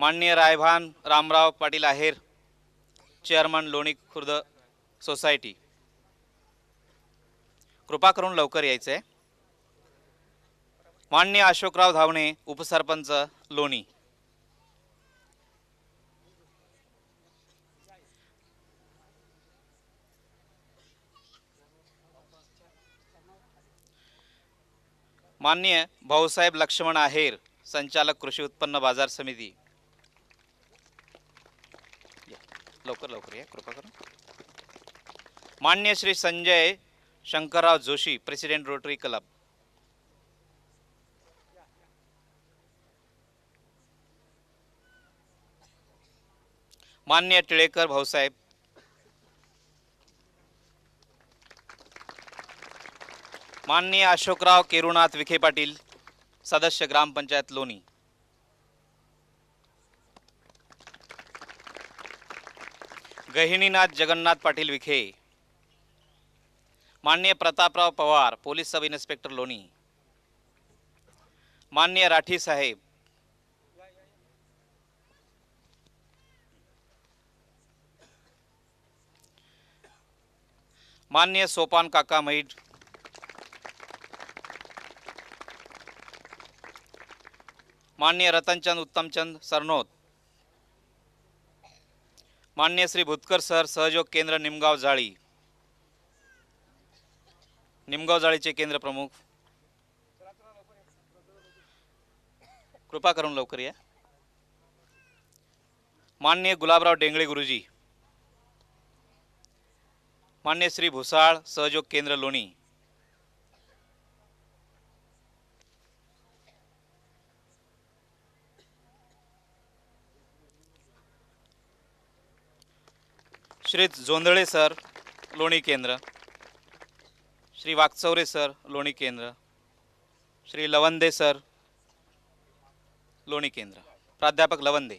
माननीय रायभान रामराव पाटील आहेर, चेअरमन लोणी खुर्द सोसायटी, कृपा करून लवकर यायचं आहे. माननीय अशोकराव धावणे, उपसरपंच लोणी. माननीय भाऊसाहेब लक्ष्मण आहेर, संचालक कृषी उत्पन्न बाजार समिती. लवकर लवकर या कृपा करून. माननीय Shri Sanjay Shankarrao Joshi, president rotary club. माननीय टिळेकर भाऊसाहेब. माननीय अशोकराव केरुनाथ विखे पाटील, सदस्य ग्रामपंचायत लोणी. गहिनीनाथ जगन्नाथ पाटील विखे. माननीय Prataprao Pawar, police sub inspector लोणी. माननीय राठी साहेब. माननीय सोपान काका मैड. माननीय रतनचंद उत्तमचंद सरनोत. माननीय श्री भुतकर सर, सहयोग केंद्र निमगाव जाळी, निमगाव जाळीचे केंद्र प्रमुख. कृपा करून लवकर या. माननीय गुलाबराव डेंगळे गुरुजी. माननीय श्री भुसाळ, सहयोग केंद्र लोणी. श्री जोंधळे सर, लोणी केंद्र. श्री वाकचौरे सर, लोणी केंद्र. श्री लवंदे सर, लोणी केंद्र. प्राध्यापक लवंदे.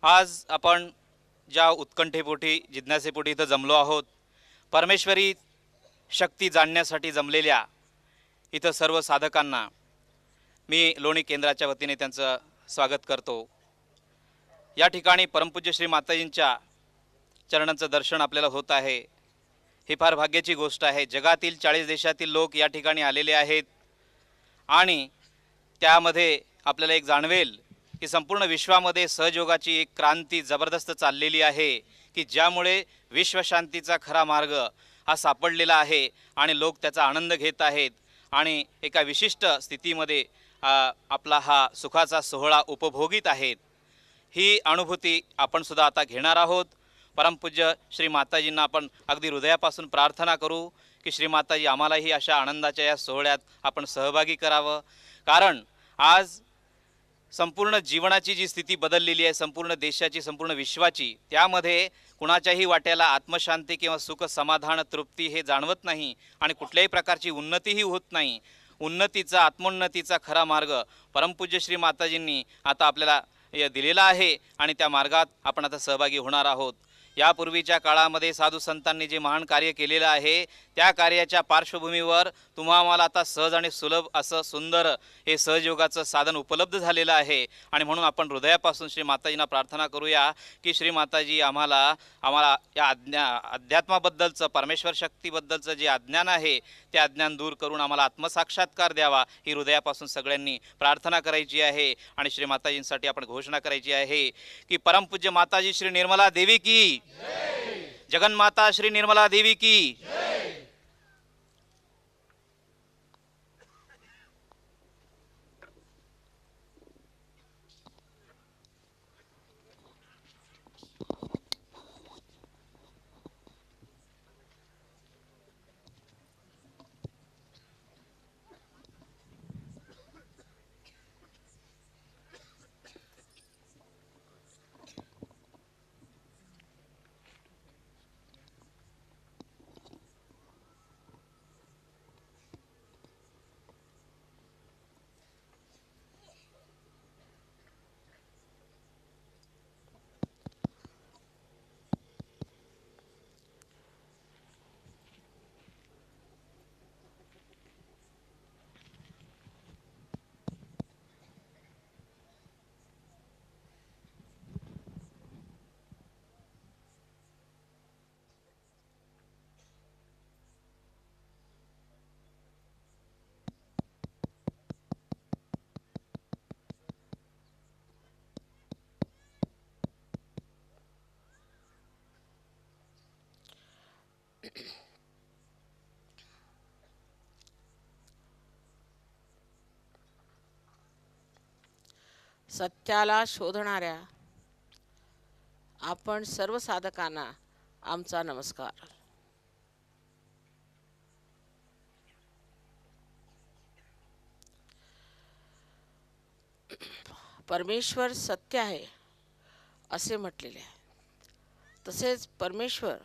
आज आपण ज्या उत्कंठेपोटी जिज्ञासेपोटी इथं जमलो आहोत, परमेश्वरी शक्ती जाणण्यासाठी जमलेल्या इथं सर्व साधकांना मी लोणी केंद्राच्या वतीने त्यांचं स्वागत करतो. या ठिकाणी परमपूज्य श्री माताजींच्या चरणांचं दर्शन आपल्याला होत आहे. ही फार भाग्याची गोष्ट आहे. जगातील 40 देशातील लोक या ठिकाणी आलेले आहेत आणि त्यामध्ये आपल्याला एक जाणवेल की संपूर्ण विश्वामध्ये सहयोगाची एक क्रांती जबरदस्त चाललेली आहे की ज्यामुळे विश्वशांतीचा खरा मार्ग हा सापडलेला आहे आणि लोक त्याचा आनंद घेत आहेत आणि एका विशिष्ट स्थितीमध्ये आपला हा सुखाचा सोहळा उपभोगीत आहेत. ही अनुभूती आपण सुद्धा आता घेणार आहोत. परमपूज्य श्री माताजींना आपण अगदी हृदयापासून प्रार्थना करू की श्री माताजी आम्हालाही अशा आनंदाच्या या सोहळ्यात आपण सहभागी करावं. कारण आज संपूर्ण जीवनाची जी स्थिती बदललेली आहे, संपूर्ण देशाची, संपूर्ण विश्वाची, त्यामध्ये कुणाच्याही वाट्याला आत्मशांती किंवा सुख समाधान तृप्ती हे जाणवत नाही आणि कुठल्याही प्रकारची उन्नतीही होत नाही. उन्नतीचा, आत्मोन्नतीचा खरा मार्ग परमपूज्य श्री माताजींनी आता आपल्याला दिलेला आहे आणि त्या मार्गात आपण आता सहभागी होणार आहोत. यापूर्वीच्या काळामध्ये साधू संतांनी जे महान कार्य केलेलं आहे त्या कार्याच्या पार्श्वभूमीवर तुम्हा आम्हाला आता सहज आणि सुलभ असं सुंदर हे सहयोगाचं साधन उपलब्ध झालेलं आहे आणि म्हणून आपण हृदयापासून श्री माताजींना प्रार्थना करूया की श्री माताजी आम्हाला या अध्यात्माबद्दलचं, परमेश्वर शक्तीबद्दलचं जे अज्ञान आहे ते अज्ञान दूर करून आम्हाला आत्मसाक्षात्कार द्यावा. ही हृदयापासून सगळ्यांनी प्रार्थना करायची आहे आणि श्री माताजींसाठी आपण घोषणा करायची आहे की परमपूज्य माताजी श्री निर्मला देवी की जगन्माता श्री निर्मला देवी की. सत्याला शोधणाऱ्या आपण सर्व साधकांना आमचा नमस्कार. परमेश्वर सत्य आहे असे म्हटलेले आहे. तसेच परमेश्वर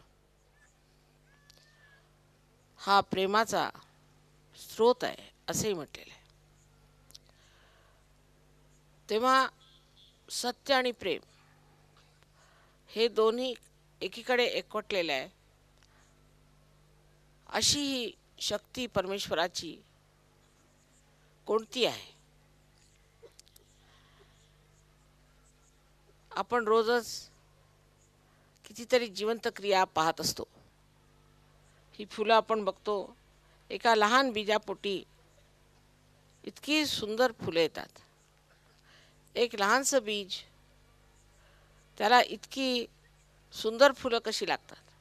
हा प्रेमाचा स्रोत आहे असेही म्हटलेले आहे. तेव्हा सत्य आणि प्रेम हे दोन्ही एकीकडे एकवटलेले आहे. अशी ही शक्ती परमेश्वराची कोणती आहे? आपण रोजच कितीतरी जिवंत क्रिया पाहत असतो. ही फुलं आपण बघतो, एका लहान बीजापोटी इतकी सुंदर फुले येतात. एक लहानसं बीज, त्याला इतकी सुंदर फुलं कशी लागतात?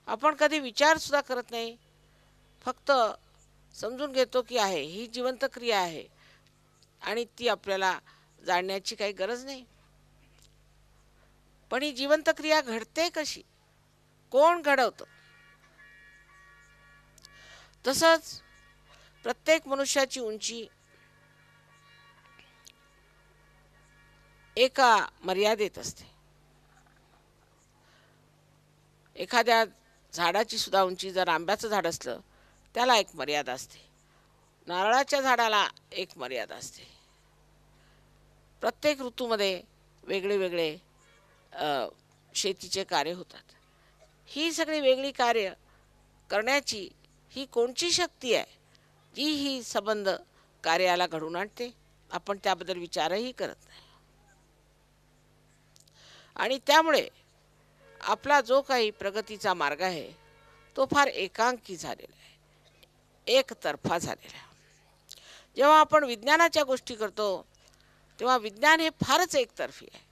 आपण कधी विचार सुद्धा करत नाही, फक्त समजून घेतो की आहे, ही जिवंत क्रिया आहे आणि ती आपल्याला जाणण्याची काही गरज नाही. पण ही जिवंत क्रिया घडते कशी? कोण घडवतं? तसंच प्रत्येक मनुष्याची उंची एका मर्यादेत असते. एखाद्या झाडाची सुद्धा उंची, जर आंब्याचं झाड असलं त्याला एक मर्यादा असते, नारळाच्या झाडाला एक मर्यादा असते. प्रत्येक ऋतूमध्ये वेगळे वेगळे शेतीचे कार्य होतात. ही सगळी वेगळी कार्य करण्याची ही कोणची शक्ती आहे जी ही संबंध कार्याला घडवून आणते? आपण त्याबद्दल विचारही करत नाही. आणि त्यामुळे आपला जो काही प्रगतीचा मार्ग आहे तो फार एकांकी झालेला आहे, एकतर्फा झालेला आहे. जेव्हा आपण विज्ञानाच्या गोष्टी करतो तेव्हा विज्ञान हे फारच एकतर्फी आहे.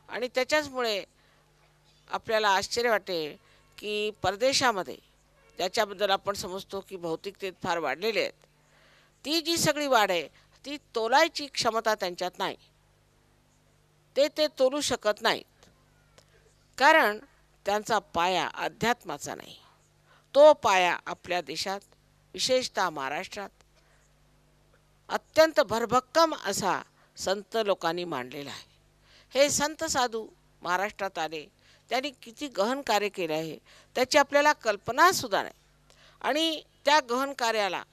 आणि त्याच्याचमुळे आपल्याला आश्चर्य वाटेल की परदेशामध्ये, ज्याच्याबद्दल आपण समजतो की भौतिकतेत फार वाढलेले आहेत, ती जी सगळी वाढ आहे ती तोलायची क्षमता त्यांच्यात नाही. ते तोलू शकत नाहीत, कारण त्यांचा पाया अध्यात्माचा नाही. तो पाया आपल्या देशात, विशेषतः महाराष्ट्रात अत्यंत भरभक्कम असा संत लोकांनी मांडलेला आहे. हे संत साधू महाराष्ट्रात आले, त्यांनी किती गहन कार्य केले आहे त्याची आपल्याला कल्पना सुद्धा नाही. आणि त्या गहन कार्याला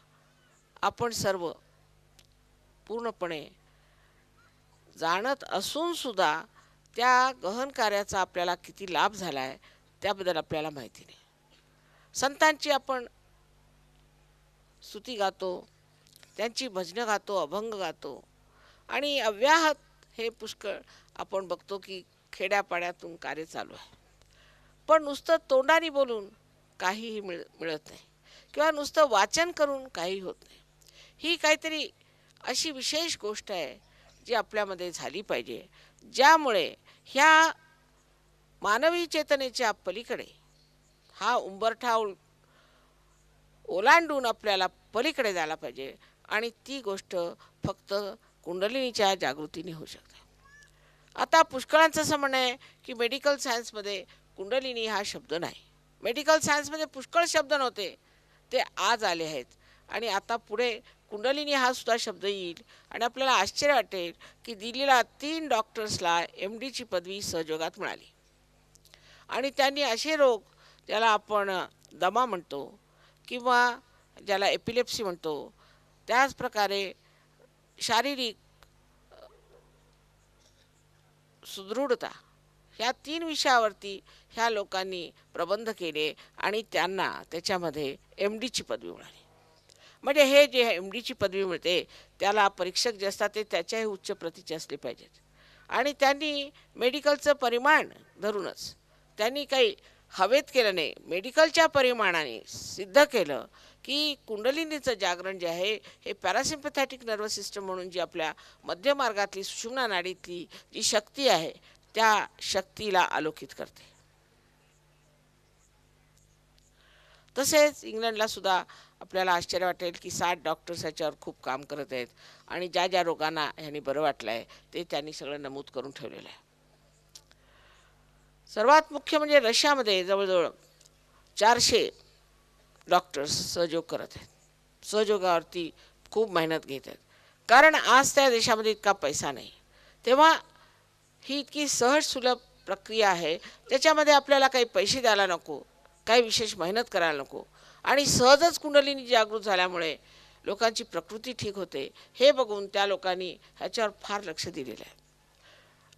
आपण सर्व पूर्णपणे जाणत असून सुद्धा त्या गहन कार्याचा आपल्याला किती लाभ झाला आहे त्याबद्दल आपल्याला माहिती नाही. संतांची आपण स्तुती गातो, त्यांची भजनं गातो, अभंग गातो, आणि अव्याहत हे पुष्कळ आपण बघतो की खेड्यापाड्यातून कार्य चालू आहे. पण नुसतं तोंडाने बोलून काहीही मिळत नाही, किंवा नुसतं वाचन करून काही होत नाही. ही काहीतरी अशी विशेष गोष्ट आहे जी आपल्यामध्ये झाली पाहिजे, ज्यामुळे ह्या मानवी चेतनेच्या पलीकडे हा उंबरठा ओलांडून आपल्याला पलीकडे जायला पाहिजे. आणि ती गोष्ट फक्त कुंडलिनीच्या जागृतीने होऊ शकते. आता पुष्कळांचं असं म्हणणं आहे की मेडिकल सायन्समध्ये कुंडलिनी हा शब्द नाही. मेडिकल सायन्समध्ये पुष्कळ शब्द नव्हते, ते आज आले आहेत. आणि आता पुढे कुंडलिनी हा सुद्धा शब्द येईल. आणि आपल्याला आश्चर्य वाटेल की दिल्लीला 3 डॉक्टर्सला MDची पदवी सहयोगात मिळाली. आणि त्यांनी असे रोग, ज्याला आपण दमा म्हणतो किंवा ज्याला एपिलेप्सी म्हणतो, त्याच प्रकारे शारीरिक सुदृढता, ह्या 3 विषयावरती ह्या लोकांनी प्रबंध केले आणि त्यांना त्याच्यामध्ये MDची पदवी मिळाली. म्हणजे हे जे MDची पदवी मिळते त्याला परीक्षक जे असतात ते त्याच्याही उच्च प्रतीचे असले पाहिजेत. आणि त्यांनी मेडिकलचं परिमाण धरूनच, त्यांनी काही हवेत केलं नाही, मेडिकलच्या परिमाणाने सिद्ध केलं की कुंडलिनीचं जागरण जे आहे हे पॅरासिम्पॅथॅटिक नर्वस सिस्टम म्हणून जी आपल्या मध्य मार्गातली सुषुम्ना नाडीतली जी शक्ती आहे त्या शक्तीला आलोकित करते. तसेच इंग्लंडला सुद्धा आपल्याला आश्चर्य वाटेल की 60 डॉक्टर्स याच्यावर खूप काम करत आहेत आणि ज्या ज्या रोगांना ह्यांनी बरं वाटलं आहे ते त्यांनी सगळं नमूद करून ठेवलेलं आहे. सर्वात मुख्य म्हणजे रशियामध्ये जवळजवळ 400 डॉक्टर्स सहयोग करत आहेत. सहयोगावरती खूप मेहनत घेत आहेत, कारण आज त्या देशामध्ये इतका पैसा नाही. तेव्हा ही इतकी सहज सुलभ प्रक्रिया आहे, त्याच्यामध्ये आपल्याला काही पैसे द्यायला नको, काही विशेष मेहनत करायला नको आणि सहजच कुंडलिनी जागृत झाल्यामुळे लोकांची प्रकृती ठीक होते. हे बघून त्या लोकांनी ह्याच्यावर फार लक्ष दिलेलं आहे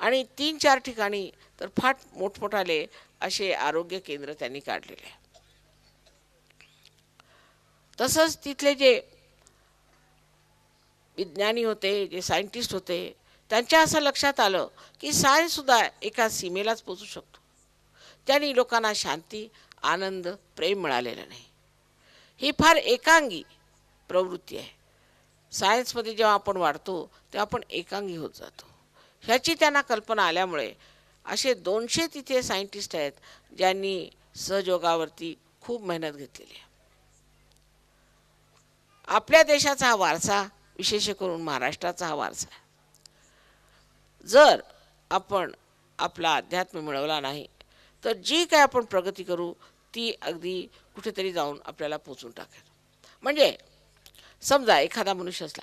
आणि 3-4 ठिकाणी तर फार मोठमोठाले असे आरोग्य केंद्र त्यांनी काढलेले आहे. तसंच तिथले जे विज्ञानी होते, जे सायंटिस्ट होते, त्यांच्या असं लक्षात आलं की सायन्ससुद्धा एका सीमेलाच पोचू शकतो. त्यांनी लोकांना शांती, आनंद, प्रेम मिळालेलं नाही. ही फार एकांगी प्रवृत्ती आहे. सायन्समध्ये जेव्हा आपण वाढतो तेव्हा आपण एकांगी होत जातो. ह्याची त्यांना कल्पना आल्यामुळे असे 200 तिथे सायंटिस्ट आहेत ज्यांनी सहयोगावरती खूप मेहनत घेतलेली आहे. आपल्या देशाचा हा वारसा, विशेष करून महाराष्ट्राचा हा वारसा आहे. जर आपण आपला अध्यात्म मिळवला नाही तर जी काय आपण प्रगती करू ती अगदी कुठेतरी जाऊन आपल्याला पोचून टाकेल. म्हणजे समजा एखादा मनुष्य असला,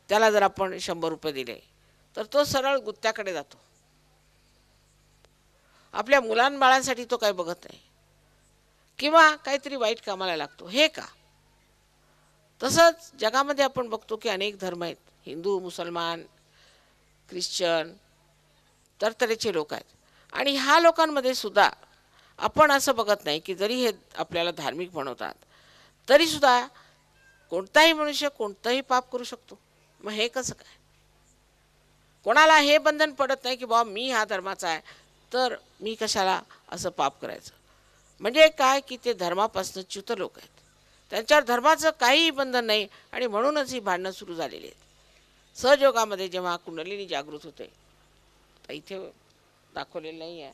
त्याला जर आपण 100 रुपये दिले तर तो सरळ गुत्त्याकडे जातो. आपल्या मुलांबाळांसाठी तो काही बघत नाही किंवा काहीतरी वाईट कामाला लागतो. हे का? तसंच जगामध्ये आपण बघतो की अनेक धर्म आहेत, हिंदू, मुसलमान, ख्रिश्चन, तरतरेचे लोक आहेत आणि ह्या लोकांमध्ये सुद्धा आपण असं बघत नाही की जरी हे आपल्याला धार्मिक म्हणवतात तरीसुद्धा कोणताही मनुष्य कोणतंही पाप करू शकतो. मग हे कसं काय? कोणाला हे बंधन पडत नाही की बाबा मी ह्या धर्माचा आहे तर मी कशाला असं पाप करायचं. म्हणजे काय की ते धर्मापासून च्युत लोक आहेत, त्यांच्यावर धर्माचं काहीही बंधन नाही आणि म्हणूनच ही भांडणं सुरू झालेली आहेत. सहयोगामध्ये जेव्हा कुंडलिनी जागृत होते, इथे दाखवलेलं नाही आहे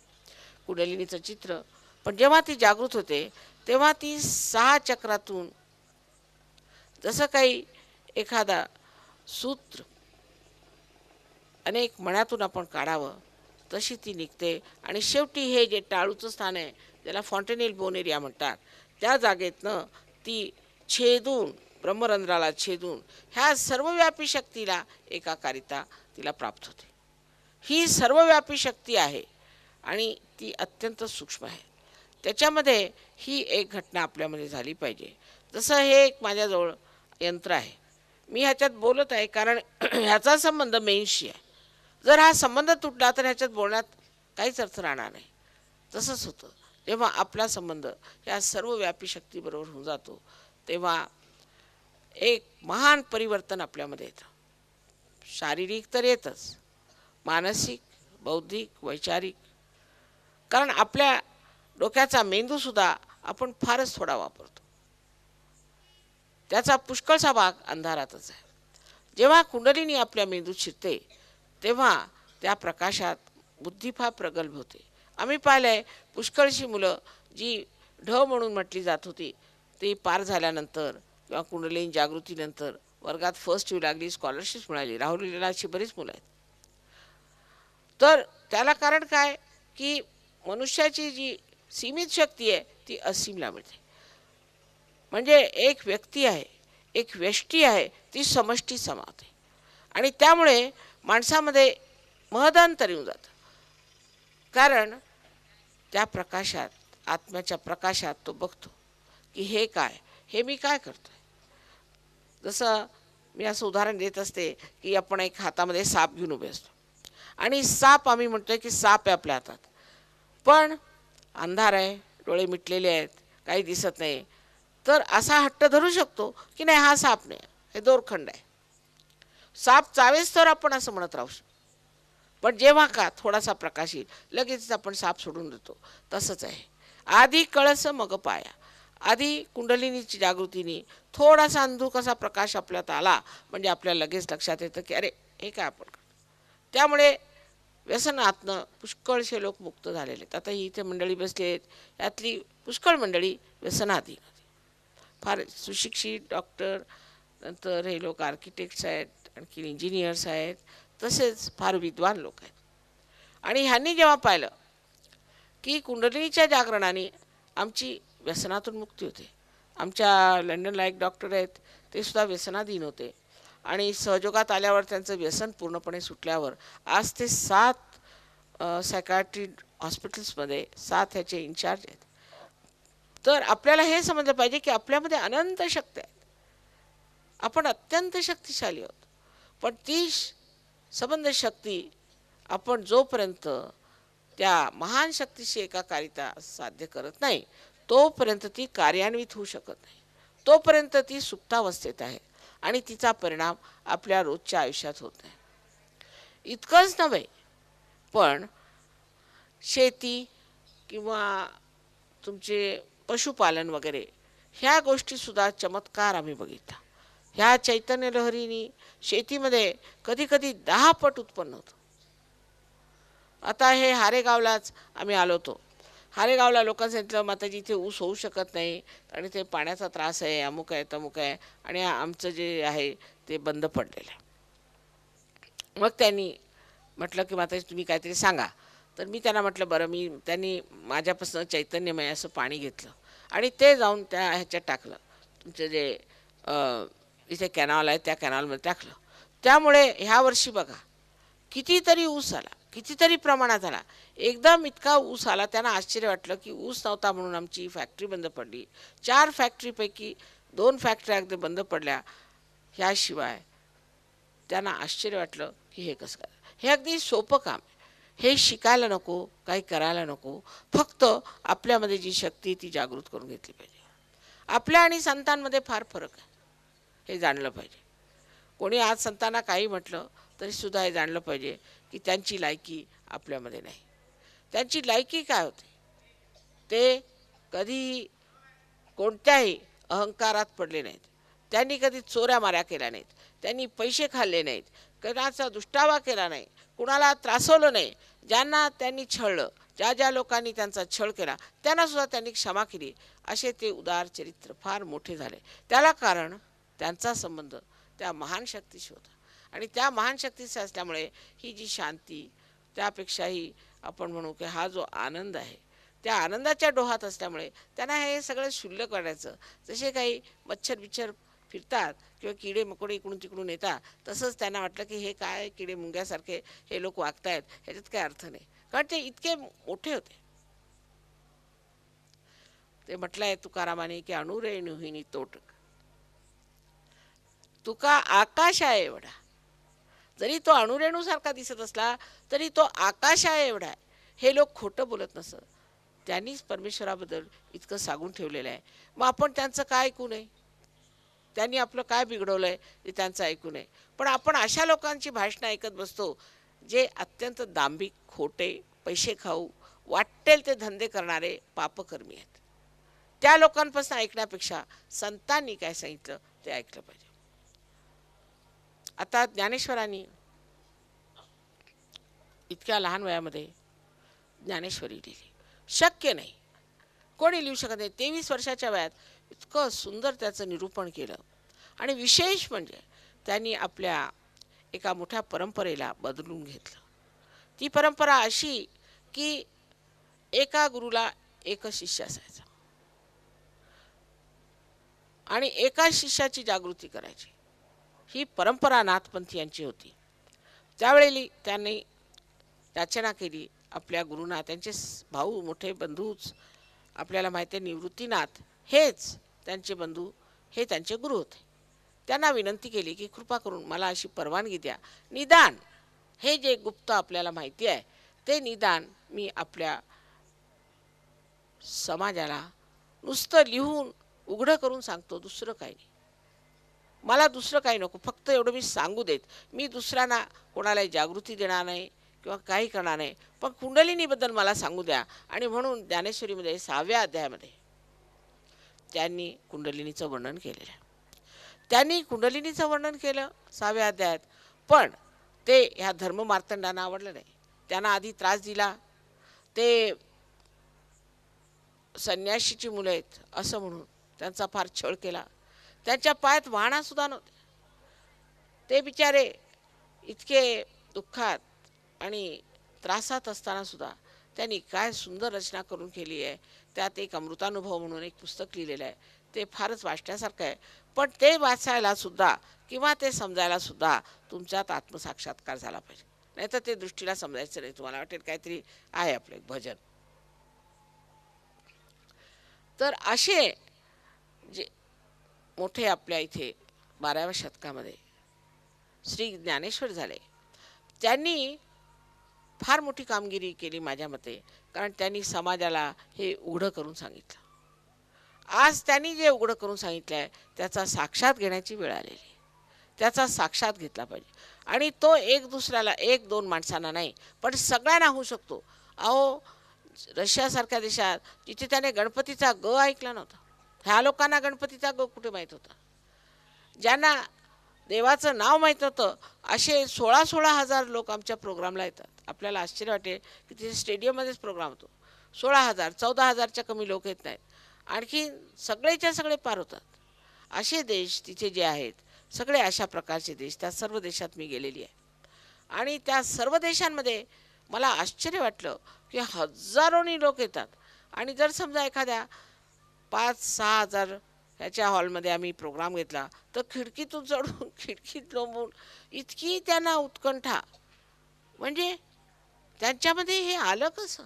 कुंडलिनीचं चित्र, पण जेव्हा ती जागृत होते तेव्हा ती 6 चक्रातून जसं काही एखादा सूत्र अनेक मण्यातून आपण काढावं तशी ती निघते आणि शेवटी हे जे टाळूचं स्थान आहे ज्याला फॉन्टेनेल बोन एरिया म्हणतात, त्या जागेतनं ती छेदून, ब्रह्मरंध्राला छेदून ह्या सर्वव्यापी शक्तीला एकाकारिता तिला प्राप्त होते. ही सर्वव्यापी शक्ती आहे आणि ती अत्यंत सूक्ष्म आहे. त्याच्यामध्ये ही एक घटना आपल्यामध्ये झाली पाहिजे. जसं हे एक माझ्याजवळ यंत्र आहे, मी ह्याच्यात बोलत आहे कारण ह्याचा संबंध मेन्सशी आहे. जर हा संबंध तुटला तर ह्याच्यात बोलण्यात काहीच अर्थ राहणार नाही. तसंच होतं जेव्हा आपला संबंध या सर्वव्यापी शक्तीबरोबर होऊन जातो तेव्हा एक महान परिवर्तन आपल्यामध्ये येतं. शारीरिक तर येतच, मानसिक, बौद्धिक, वैचारिक. कारण आपल्या डोक्याचा मेंदूसुद्धा आपण फारच थोडा वापरतो, त्याचा पुष्कळसा भाग अंधारातच आहे. जेव्हा कुंडलिनी आपल्या मेंदूत शिरते तेव्हा त्या प्रकाशात बुद्धी फार प्रगल्भ होते. आम्ही पाहिलं आहे पुष्कळशी मुलं जी ढ म्हणून म्हटली जात होती ती पार झाल्यानंतर किंवा कुंडलिनी जागृतीनंतर वर्गात फर्स्ट येऊ लागली, स्कॉलरशिप मिळाली. राहुल लीला अशी बरीच मुलं आहेत. तर त्याला कारण काय की मनुष्याची जी सीमित शक्ती आहे ती असीमला मिळते. म्हणजे एक व्यक्ती आहे, एक व्यष्टी आहे, ती समष्टी समावते आणि त्यामुळे माणसामध्ये महदांतर येऊन जातं. कारण त्या प्रकाशात, आत्म्याच्या प्रकाशात तो बघतो की हे काय, हे मी काय करतोय. जसं मी असं उदाहरण देत असते की आपण एक हातामध्ये साप घेऊन उभे असतो आणि साप आम्ही म्हणतोय की साप आहे आपल्या हातात, पण अंधार आहे, डोळे मिटलेले आहेत, काही दिसत नाही. तर असा हट्ट धरू शकतो की नाही हा साप नाही, हे दोरखंड आहे. साप चावेच तर आपण असं म्हणत राहू शकतो. पण जेव्हा का थोडासा प्रकाश येईल लगेच आपण साप सोडून देतो. तसंच आहे. आधी कळस मग पाया. आधी कुंडलिनीची जागृतीने थोडासा अंधुक असा प्रकाश आपल्यात आला म्हणजे आपल्याला लगेच लक्षात येतं की अरे हे काय आपण करतो. त्यामुळे व्यसनातनं पुष्कळसे लोक मुक्त झालेले आहेत. आता ही इथे मंडळी बसली आहेत, यातली पुष्कळ मंडळी व्यसनाधीन होती. फार सुशिक्षित डॉक्टर, नंतर हे लोक आर्किटेक्ट्स आहेत, आणखी इंजिनियर्स आहेत, तसेच फार विद्वान लोक आहेत. आणि ह्यांनी जेव्हा पाहिलं की कुंडलिनीच्या जागरणाने आमची व्यसनातून मुक्ती होते. आमच्या लंडनला एक डॉक्टर आहेत, ते सुद्धा व्यसनाधीन होते आणि सहयोगात आल्यावर त्यांचं व्यसन पूर्णपणे सुटल्यावर आज ते 7 सायकायट्री हॉस्पिटल्समध्ये 7 ह्याचे इन्चार्ज आहेत. तर आपल्याला हे समजलं पाहिजे की आपल्यामध्ये अनंत शक्ती आहेत, आपण अत्यंत शक्तिशाली आहोत. पण ती संबंध शक्ती आपण जोपर्यंत त्या महान शक्तीशी एकाकारिता साध्य करत नाही तोपर्यंत ती कार्यान्वित होऊ शकत नाही, तोपर्यंत ती सुप्तावस्थेत आहे आणि तिचा परिणाम आपल्या रोजच्या आयुष्यात होत नाही. इतकंच नव्हे, पण शेती किंवा तुमचे पशुपालन वगैरे ह्या गोष्टीसुद्धा चमत्कार आम्ही बघितला. ह्या चैतन्य लहरीनी शेतीमध्ये कधी कधी 10 पट उत्पन्न होतं. आता हे हारेगावलाच आम्ही आलो होतो. हारेगावला लोकांनी सांगितलं, माताजी इथे ऊस होऊ शकत नाही आणि ते पाण्याचा त्रास आहे, अमुक आहे तमुक आहे आणि आमचं जे आहे ते बंद पडलेलं आहे. मग त्यांनी म्हटलं की माताजी तुम्ही काहीतरी सांगा. तर मी त्यांना म्हटलं बरं. त्यांनी माझ्यापासून चैतन्यमय असं पाणी घेतलं आणि ते जाऊन त्या ह्याच्यात टाकलं, तुमचं जे इथे कॅनॉल आहे त्या कॅनॉलमध्ये टाकलं. त्यामुळे ह्या वर्षी बघा कितीतरी ऊस आला, कितीतरी प्रमाणात आला. एकदम इतका ऊस आला, त्यांना आश्चर्य वाटलं की ऊस नव्हता म्हणून आमची फॅक्टरी बंद पडली. 4 फॅक्टरीपैकी 2 फॅक्टऱ्या अगदी बंद पडल्या. ह्याशिवाय त्यांना आश्चर्य वाटलं की हे कसं काय. हे अगदी सोपं काम आहे. हे शिकायला नको, काही करायला नको, फक्त आपल्यामध्ये जी शक्ती ती जागृत करून घेतली पाहिजे. आपल्या आणि संतांमध्ये फार फरक आहे, हे जाणलं पाहिजे. कोणी आज संतांना काही म्हटलं तरीसुद्धा हे जाणलं पाहिजे की त्यांची लायकी आपल्यामध्ये नाही. त्यांची लायकी काय होते, ते कधीही कोणत्याही अहंकारात पडले नाहीत. त्यांनी कधी चोऱ्या माऱ्या केल्या नाहीत, त्यांनी पैसे खाल्ले नाहीत, कणाचा दुष्टावा केला नाही, कुणाला त्रासवलं नाही. ज्यांना त्यांनी छळलं, ज्या लोकांनी त्यांचा छळ केला त्यांना सुद्धा त्यांनी क्षमा केली. असे ते उदार चरित्र फार मोठे झाले. त्याला कारण त्यांचा संबंध त्या महान शक्तीशी होता आणि त्या महान शक्तीशी असल्यामुळे ही जी शांती, त्यापेक्षाही आपण म्हणू की हा जो आनंद आहे त्या आनंदाच्या डोहात असल्यामुळे त्यांना हे सगळं शुल्लक वाटायचं. जसे काही मच्छर बिच्छर फिरतात किंवा किडे मकोडे इकडून तिकडून येतात, तसंच त्यांना वाटलं की हे काय किडे मुंग्यासारखे हे लोक वागतायत, ह्याच्यात काही अर्थ नाही. कारण ते इतके मोठे होते. ते म्हटलं आहे तुकारामाने की अणुरेणुहिनी तोटक, तुका आकाश आहे एवढा. जरी तो अणुरेणूसारखा दिसत असला तरी तो आकाश आहे एवढा आहे. हे लोक खोटं बोलत नसत, त्यांनीच परमेश्वराबद्दल इतकं सांगून ठेवलेलं आहे. मग आपण त्यांचं काय ऐकू नये, त्यांनी आपलं काय बिघडवलं आहे ते त्यांचं ऐकू नये. पण आपण अशा लोकांची भाषणं ऐकत बसतो जे अत्यंत दांभिक, खोटे, पैसे खाऊ, वाटेल ते धंदे करणारे पापकर्मी आहेत. त्या लोकांपासून ऐकण्यापेक्षा संतांनी काय सांगितलं ते ऐकलं पाहिजे. आता ज्ञानेश्वरांनी इतक्या लहान वयामध्ये ज्ञानेश्वरी लिहिली. शक्य नाही, कोणी लिहू शकत नाही. 23 वर्षाच्या वयात इतकं सुंदर त्याचं निरूपण केलं. आणि विशेष म्हणजे त्यांनी आपल्या एका मोठ्या परंपरेला बदलून घेतलं. ती परंपरा अशी की एका गुरुला एकच शिष्य असायचा आणि एका शिष्याची जागृती करायची. ही परंपरा नाथपंथी यांची होती. त्यावेळी त्यांनी याचना केली आपल्या गुरुना. त्यांचे भाऊ, मोठे बंधूच आपल्याला माहिती आहे, निवृत्तीनाथ हेच त्यांचे बंधू, हे त्यांचे गुरु होते. त्यांना विनंती केली की कृपा करून मला अशी परवानगी द्या, निदान हे जे गुप्त आपल्याला माहिती आहे ते निदान मी आपल्या समाजाला नुसतं लिहून उघडं करून सांगतो, दुसरं काही नाही. मला दुसरं काही नको, फक्त एवढं मी सांगू देत. मी दुसऱ्यांना कोणालाही जागृती देणार नाही किंवा काही करणार नाही, पण कुंडलिनीबद्दल मला सांगू द्या. आणि म्हणून ज्ञानेश्वरीमध्ये 6व्या अध्यायामध्ये त्यांनी कुंडलिनीचं वर्णन केलेलं आहे. त्यांनी कुंडलिनीचं वर्णन केलं 6व्या अध्यायात, पण ते ह्या धर्ममार्तंडांना आवडलं नाही. त्यांना आधी त्रास दिला. ते संन्याशीची मुलं आहेत असं म्हणून त्यांचा फार छळ केला. त्यांच्या पायात वाहनासुद्धा नव्हते. ते बिचारे इतके दुःखात आणि त्रासात असताना सुद्धा त्यांनी काय सुंदर रचना करून केली आहे. त्यात एक अमृतानुभव म्हणून एक पुस्तक लिहिलेलं आहे. ते फारच वाचण्यासारखं आहे. पण ते वाचायला सुद्धा किंवा ते समजायला सुद्धा तुमच्यात आत्मसाक्षात्कार झाला पाहिजे. नाही तर ते दृष्टीला समजायचं नाही. तुम्हाला वाटेल काहीतरी आहे आपलं एक भजन. तर असे जे मोठे आपल्या इथे 12व्या शतकामध्ये श्री ज्ञानेश्वर झाले. त्यांनी फार मोठी कामगिरी केली माझ्या मते. कारण त्यांनी समाजाला हे उघडं करून सांगितलं. आज त्यांनी जे उघडं करून सांगितलं आहे त्याचा साक्षात घेण्याची वेळ आलेली आहे. त्याचा साक्षात घेतला पाहिजे. आणि तो एक दुसऱ्याला, एक दोन माणसांना नाही, पण सगळ्यांना होऊ शकतो. अहो, रशियासारख्या देशात जिथे त्याने गणपतीचा ग ऐकला नव्हता, ह्या लोकांना गणपतीचा ग कुठे माहीत होता. ज्यांना देवाचं नाव माहीत होतं असे 16,000 हजार लोक आमच्या प्रोग्रामला येतात. आपल्याला आश्चर्य वाटेल की तिथे स्टेडियममध्येच प्रोग्राम होतो. 16,000, 14,000च्या कमी लोक येत नाहीत. आणखी सगळेच्या सगळे पार होतात. असे देश तिथे जे आहेत, सगळे अशा प्रकारचे देश, त्या सर्व देशात मी गेलेली आहे. आणि त्या सर्व देशांमध्ये मला आश्चर्य वाटलं की हजारोनी लोक येतात. आणि जर समजा एखाद्या 5-6 हजार ह्याच्या हॉलमध्ये आम्ही प्रोग्राम घेतला तर खिडकीतून चढून खिडकीत लोंबून इतकी त्यांना उत्कंठा. म्हणजे त्यांच्यामध्ये हे आलं कसं?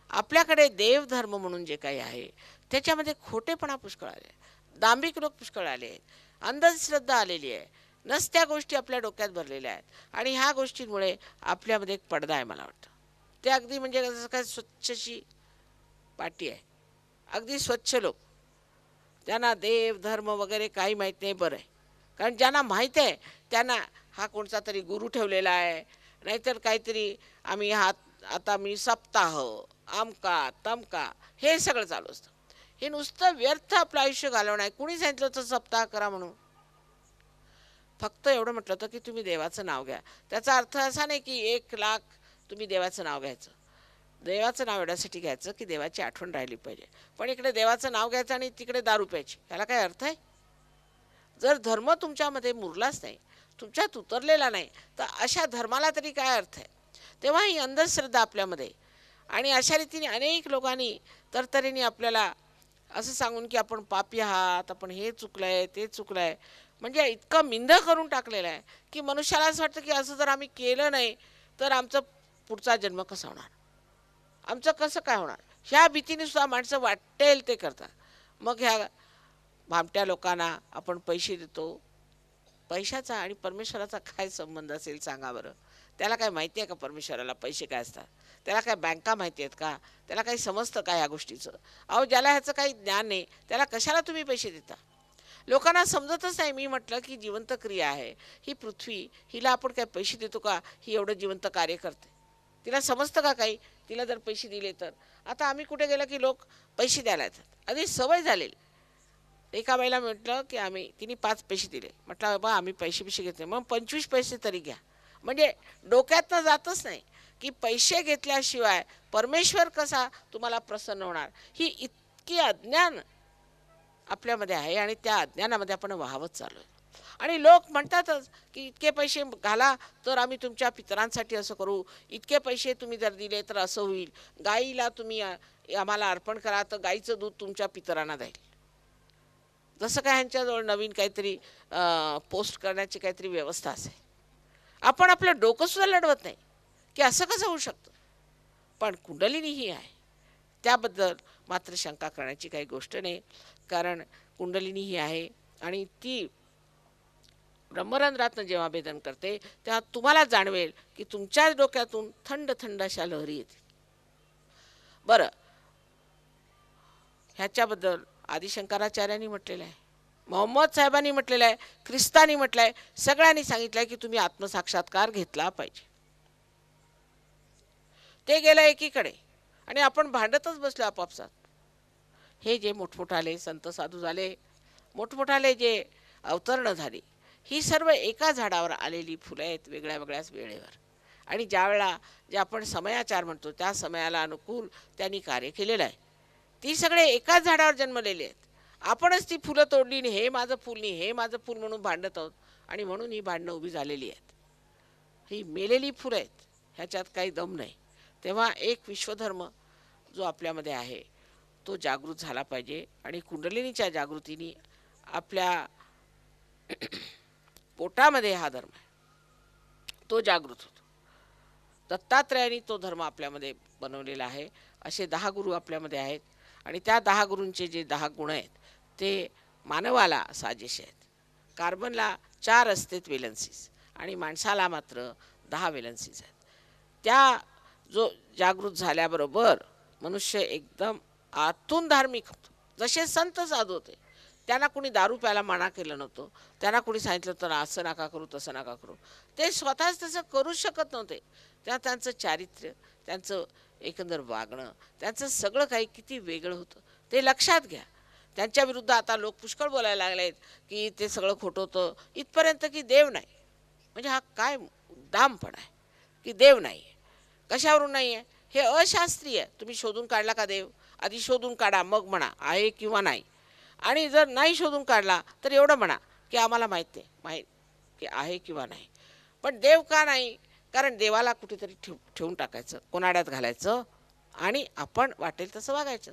आपल्याकडे देवधर्म म्हणून जे काही आहे त्याच्यामध्ये खोटेपणा पुष्कळ आले, दांभिक लोक पुष्कळ आले, अंधश्रद्धा आलेली आहे, नसत्या गोष्टी आपल्या डोक्यात भरलेल्या आहेत. आणि ह्या गोष्टींमुळे आपल्यामध्ये एक पडदा आहे मला वाटतं. ते अगदी म्हणजे जसं काय स्वच्छशी पाटी आहे, अगदी स्वच्छ लोक, त्यांना देव धर्म वगैरे काही माहीत नाही. बरं आहे, कारण ज्यांना माहीत आहे त्यांना हा कोणता तरी गुरु ठेवलेला आहे, नाहीतर काहीतरी आम्ही आता मी सप्ताह आमका तमका हे सगळं चालू असतं. हे नुसतं व्यर्थ आपलं आयुष्य घालवणं आहे. कुणी सांगितलं होतं सप्ताह करा म्हणून? फक्त एवढं म्हटलं होतं की तुम्ही देवाचं नाव घ्या. त्याचा अर्थ असा नाही की 1,00,000 तुम्ही देवाचं नाव घ्यायचं. देवाचं नाव एवढ्यासाठी घ्यायचं की देवाची आठवण राहिली पाहिजे. पण इकडे देवाचं नाव घ्यायचं आणि तिकडे दारू प्यायची, ह्याला काय अर्थ आहे? जर धर्म तुमच्यामध्ये मुरलाच नाही, तुमच्यात उतरलेला नाही, तर अशा धर्माला तरी काय अर्थ आहे? तेव्हा ही अंधश्रद्धा आपल्यामध्ये, आणि अशा रीतीने अनेक लोकांनी तरतरीने आपल्याला असं सांगून की आपण पापी आहात, आपण हे चुकलं आहे ते चुकलं आहे, म्हणजे इतकं मिंध करून टाकलेलं आहे की मनुष्याला असं वाटतं की असं जर आम्ही केलं नाही तर आमचं पुढचा जन्म कसा होणार, आमचं कसं काय होणार, ह्या भीतीने सुद्धा माणसं वाटेल ते करतात. मग ह्या भामट्या लोकांना आपण पैसे देतो. पैशाचा आणि परमेश्वराचा काय संबंध असेल सांगा बरं? त्याला काय माहिती आहे का परमेश्वराला पैसे काय असतात? त्याला काय बँका माहिती आहेत का? त्याला काही समजतं का ह्या गोष्टीचं? अहो, ज्याला ह्याचं काही ज्ञान नाही त्याला कशाला तुम्ही पैसे देता? लोकांना समजतच नाही. मी म्हटलं की जिवंत क्रिया आहे ही पृथ्वी, हिला आपण काय पैसे देतो का? ही एवढं जिवंत कार्य करते, तिला समजतं का काही? तिला जर पैसे दिले तर. आता आम्ही कुठे गेलं की लोक पैसे द्यायला येतात, आधी सवय झालेली. एका बाईला म्हटलं की तिने 5 पैसे दिले. म्हटलं बाबा आम्ही पैसे घेतले, मग 25 पैसे तरी घ्या. म्हणजे डोक्यातनं जातच नाही की पैसे घेतल्याशिवाय परमेश्वर कसा तुम्हाला प्रसन्न होणार. ही इतकी अज्ञान आपल्यामध्ये आहे आणि त्या अज्ञानामध्ये आपण वाहवत चालू आहे. आणि लोक म्हणतातच की इतके पैसे घाला तर आम्ही तुमच्या पितरांसाठी असं करू, इतके पैसे तुम्ही जर दिले तर असं होईल, गाईला तुम्ही आम्हाला अर्पण करा तर गाईचं दूध तुमच्या पितरांना जाईल. जसं काय ह्यांच्याजवळ नवीन काहीतरी पोस्ट करण्याची काहीतरी व्यवस्था असेल. आपण आपलं डोकंसुद्धा लढवत नाही की असं कसं होऊ शकतं. पण कुंडलिनी ही आहे, त्याबद्दल मात्र शंका करण्याची काही गोष्ट नाही. कारण कुंडलिनी ही आहे आणि ती ब्रह्मरंध्रातनं जेव्हा भेदन करते तेव्हा तुम्हाला जाणवेल की तुमच्याच डोक्यातून थंड थंड अशा लहरी येतील. बरं, ह्याच्याबद्दल आदिशंकराचार्यांनी म्हटलेलं आहे, मोहम्मद साहेबांनी म्हटलेलं आहे, ख्रिस्तानी म्हटलं आहे, सगळ्यांनी सांगितलं आहे की तुम्ही आत्मसाक्षात्कार घेतला पाहिजे. ते गेलं एकीकडे आणि आपण भांडतच बसलो आपापसात. हे जे मोठमोठाले संत साधू झाले, मोठमोठाले जे अवतरणं झाली, ही सर्व एका झाडावर आलेली फुलं आहेत वेगळ्या वेगळ्याच वेळेवर. आणि ज्यावेळेला जे आपण समयाचार म्हणतो त्या समयाला अनुकूल त्यांनी कार्य केलेलं आहे. ती सगळे एकाच झाडावर जन्मलेले आहेत. आपणच ती फुलं तोडली आणि हे माझं फुल नाही, हे माझं फुल म्हणून भांडत आहोत. आणि म्हणून ही भांडणं उभी झालेली आहेत. ही मेलेली फुलं आहेत, ह्याच्यात काही दम नाही. तेव्हा एक विश्वधर्म जो आपल्यामध्ये आहे तो जागृत झाला पाहिजे. आणि कुंडलिनीच्या जागृतीने आपल्या पोटामध्ये हा धर्म आहे तो जागृत होतो. दत्तात्रयाने तो धर्म आपल्यामध्ये बनवलेला आहे. असे 10 गुरु आपल्यामध्ये आहेत आणि त्या 10 गुरूंचे जे 10 गुण आहेत ते मानवाला साजेसे आहेत. कार्बनला 4 असतात वेलन्सीज आणि माणसाला मात्र 10 वेलन्सीज आहेत. त्या जो जागृत झाल्याबरोबर मनुष्य एकदम आतून धार्मिक होतो. जसे संत साधू होते, त्यांना कुणी दारू प्यायला मना केलं नव्हतं, त्यांना कुणी सांगितलं तर असं नका करू तसं नका करू, ते स्वतःच तसं करू शकत नव्हते. त्यांचं चारित्र्य, त्यांचं एकंदर वागणं, त्यांचं सगळं काही किती वेगळं होतं ते लक्षात घ्या. त्यांच्या विरुद्ध आता लोक पुष्कळ बोलायला लागले आहेत की ते सगळं खोटं होतं, इथपर्यंत की देव नाही. म्हणजे हा काय दामपणा आहे की देव नाही आहे. कशावरून नाही आहे? हे अशास्त्रीय आहे. तुम्ही शोधून काढला का देव? आधी शोधून काढा, मग म्हणा आहे किंवा नाही. आणि जर नाही शोधून काढला तर एवढं म्हणा की आम्हाला माहीत की आहे किंवा नाही. पण देव का नाही? कारण देवाला कुठेतरी ठेवून टाकायचं, कोनाड्यात घालायचं आणि आपण वाटेल तसं वागायचं.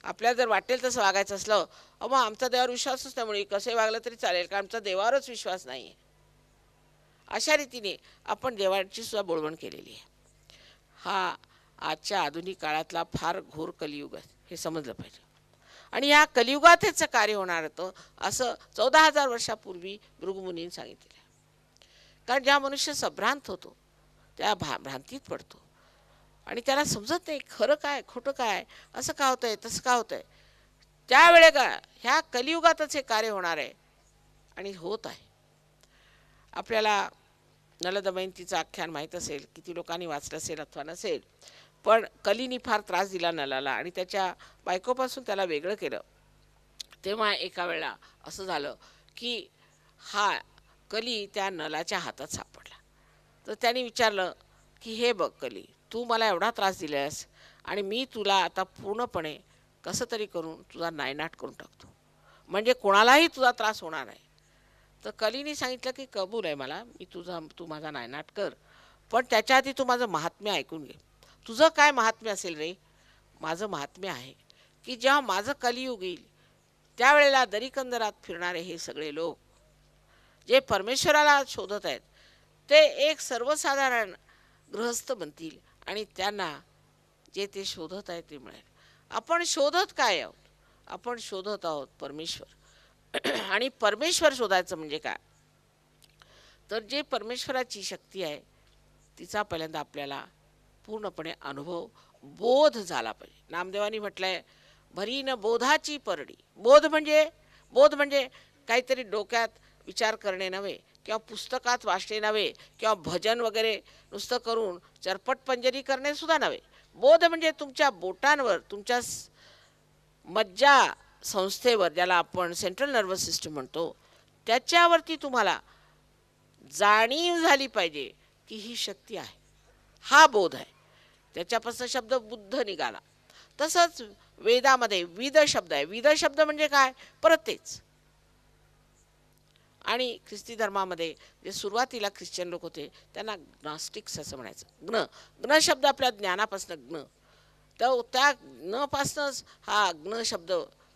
आपल्याला जर वाटेल तसं वागायचं असलं, मग आमचा देवावर विश्वासच त्यामुळे कसे वागलं तरी चालेल, कारण आमचा देवावरच विश्वास नाही आहे. अशा रीतीने आपण देवाची सुद्धा बोळवण केलेली आहे. हा आजच्या आधुनिक काळातला फार घोर कलियुग आहे, हे समजलं पाहिजे. आणि ह्या कलियुगात हेच कार्य होणार होतं असं 14,000 वर्षापूर्वी भृगुमुनींनी सांगितलेलं आहे. कारण ज्या मनुष्य संभ्रांत होतो त्या भ्रांतीत पडतो आणि त्याला समजत नाही खरं काय खोटं काय, असं का होतंय तसं का होतंय. त्यावेळे का ह्या कलियुगातच हे कार्य होणार आहे आणि होत आहे. आपल्याला नल दमयंतीचं आख्यान माहीत असेल, किती लोकांनी वाचलं असेल अथवा नसेल, पण कलीनी फार त्रास दिला नलाला आणि त्याच्या बायकोपासून त्याला वेगळं केलं. तेव्हा एका वेळेला असं झालं की हा कली त्या नलाच्या हातात सापडला. तर त्याने विचारलं की हे बघ कली, तू मला एवढा त्रास दिलास आणि मी तुला आता पूर्णपणे कसं तरी करून तुझा नायनाट करून टाकतो, म्हणजे कोणालाही तुझा त्रास होणार नाही. तर कलीने सांगितलं की कबूल आहे मला, मी तू माझा नायनाट कर, पण त्याच्या आधी तू माझं महात्म्य ऐकून घे. तुझं काय महात्म्य असेल रे? माझं महात्म्य आहे की जेव्हा माझं कलियुग येईल त्यावेळेला दरीकंदरात फिरणारे हे सगळे लोक जे परमेश्वराला शोधत आहेत ते एक सर्वसाधारण गृहस्थ बनतील आणि त्यांना जे ते शोधत आहेत ते मिळेल. आपण शोधत काय आहोत? आपण शोधत आहोत परमेश्वर. आणि परमेश्वर शोधायचं म्हणजे काय? तर जे परमेश्वराची शक्ती आहे तिचा पहिल्यांदा आपल्याला पूर्णपणे अनुभव बोध झाला पाहिजे. नामदेवानी म्हटलंय भरी न बोधाची परडी. बोध म्हणजे काहीतरी डोक्यात विचार करणे नव्हे, किंवा पुस्तकात वाचणे नव्हे, किंवा भजन वगैरे नुसतं करून चरपट पंजरी करणे सुद्धा नव्हे. बोध म्हणजे तुमच्या बोटांवर, तुमच्या मज्जा संस्थेवर, ज्याला आपण सेंट्रल नर्वस सिस्टम म्हणतो, त्याच्यावरती तुम्हाला जाणीव झाली पाहिजे की ही शक्ती आहे. हा बोध आहे. त्याच्यापासून शब्द बुद्ध निघाला. तसंच वेदामध्ये विद शब्द आहे. विद शब्द म्हणजे काय? परत तेच. आणि ख्रिस्ती धर्मामध्ये जे सुरुवातीला ख्रिश्चन लोक होते त्यांना ग्नॉस्टिक्स असं म्हणायचं. ग्न शब्द आपल्या ज्ञानापासून ग्न, तर त्या ग्नपासूनच हा ग्न शब्द